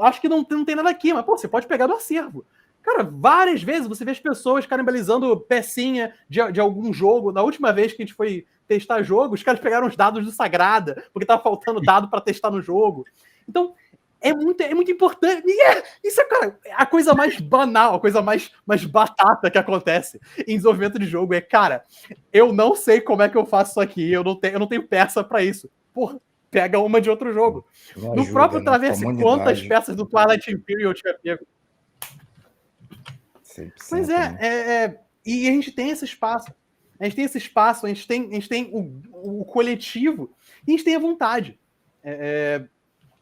acho que não tem nada aqui, mas, pô, você pode pegar do acervo. Cara, várias vezes você vê as pessoas canibalizando pecinha de algum jogo. Na última vez que a gente foi testar jogo, os caras pegaram os dados do Sagrada, porque tava faltando dado para testar no jogo. Então, é muito importante. Isso é, cara, a coisa mais banal, a coisa mais batata que acontece em desenvolvimento de jogo. Cara, eu não sei como é que eu faço isso aqui, eu não tenho peça para isso. Porra, pega uma de outro jogo. Me No ajuda, próprio né? Traverse, Comunidade. quantas peças do Twilight Imperial eu tinha pego? 100%, Mas né? e a gente tem esse espaço. A gente tem esse espaço, a gente tem o coletivo e a gente tem a vontade.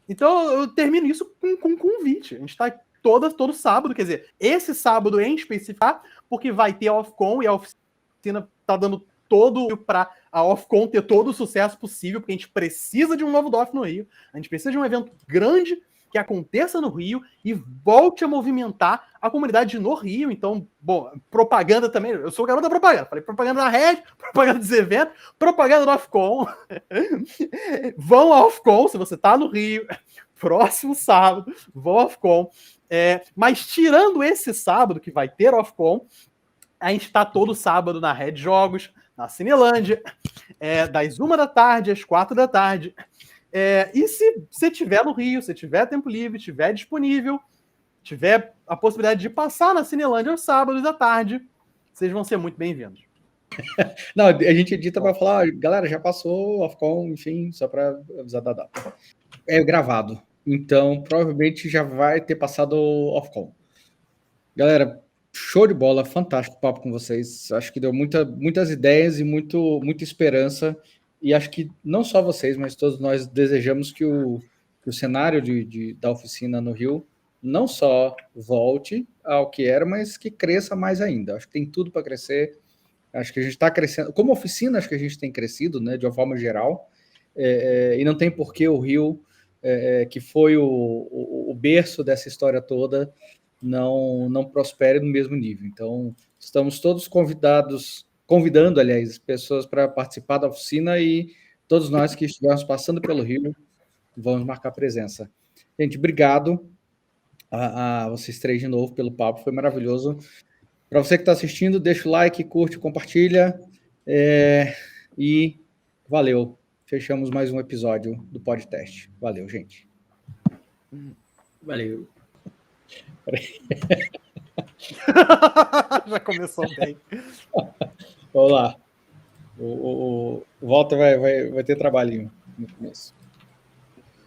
Então eu termino isso com um convite. A gente está todo sábado, quer dizer, esse sábado em específico, porque vai ter a Off-Con e a oficina está dando todo para a Off-Con ter todo o sucesso possível, porque a gente precisa de um novo DOF no Rio, a gente precisa de um evento grande que aconteça no Rio e volte a movimentar a comunidade no Rio. Então, bom, propaganda também. Eu sou o garoto da propaganda. Falei propaganda na rede, propaganda dos eventos, propaganda do Off-Con. Vão ao Off-Con se você tá no Rio. Próximo sábado, vão ao Off-Con. Mas tirando esse sábado que vai ter Off-Con, a gente tá todo sábado na Red Jogos, na Cinelândia, das 1 da tarde às 4 da tarde. E se você tiver no Rio, se tiver tempo livre, tiver disponível, tiver a possibilidade de passar na Cinelândia aos sábados à tarde, vocês vão ser muito bem-vindos. Não, a gente edita para falar, galera, já passou Off-Con, enfim, só para avisar da data. É gravado, então provavelmente já vai ter passado Off-Con. Galera, show de bola, fantástico o papo com vocês. Acho que deu muitas ideias e muita esperança. E acho que não só vocês, mas todos nós desejamos que o cenário da oficina no Rio não só volte ao que era, mas que cresça mais ainda. Acho que tem tudo para crescer. Acho que a gente está crescendo. Como oficina, acho que a gente tem crescido, né, de uma forma geral. E não tem por que o Rio, que foi o berço dessa história toda, não prospere no mesmo nível. Então, estamos todos convidando, aliás, pessoas para participar da oficina e todos nós que estivermos passando pelo Rio vamos marcar presença. Gente, obrigado a vocês três de novo pelo papo, foi maravilhoso. Para você que está assistindo, deixa o like, curte, compartilha e valeu. Fechamos mais um episódio do podcast. Valeu, gente. Valeu. Já começou bem. Vamos lá. O Walter vai ter trabalhinho no começo.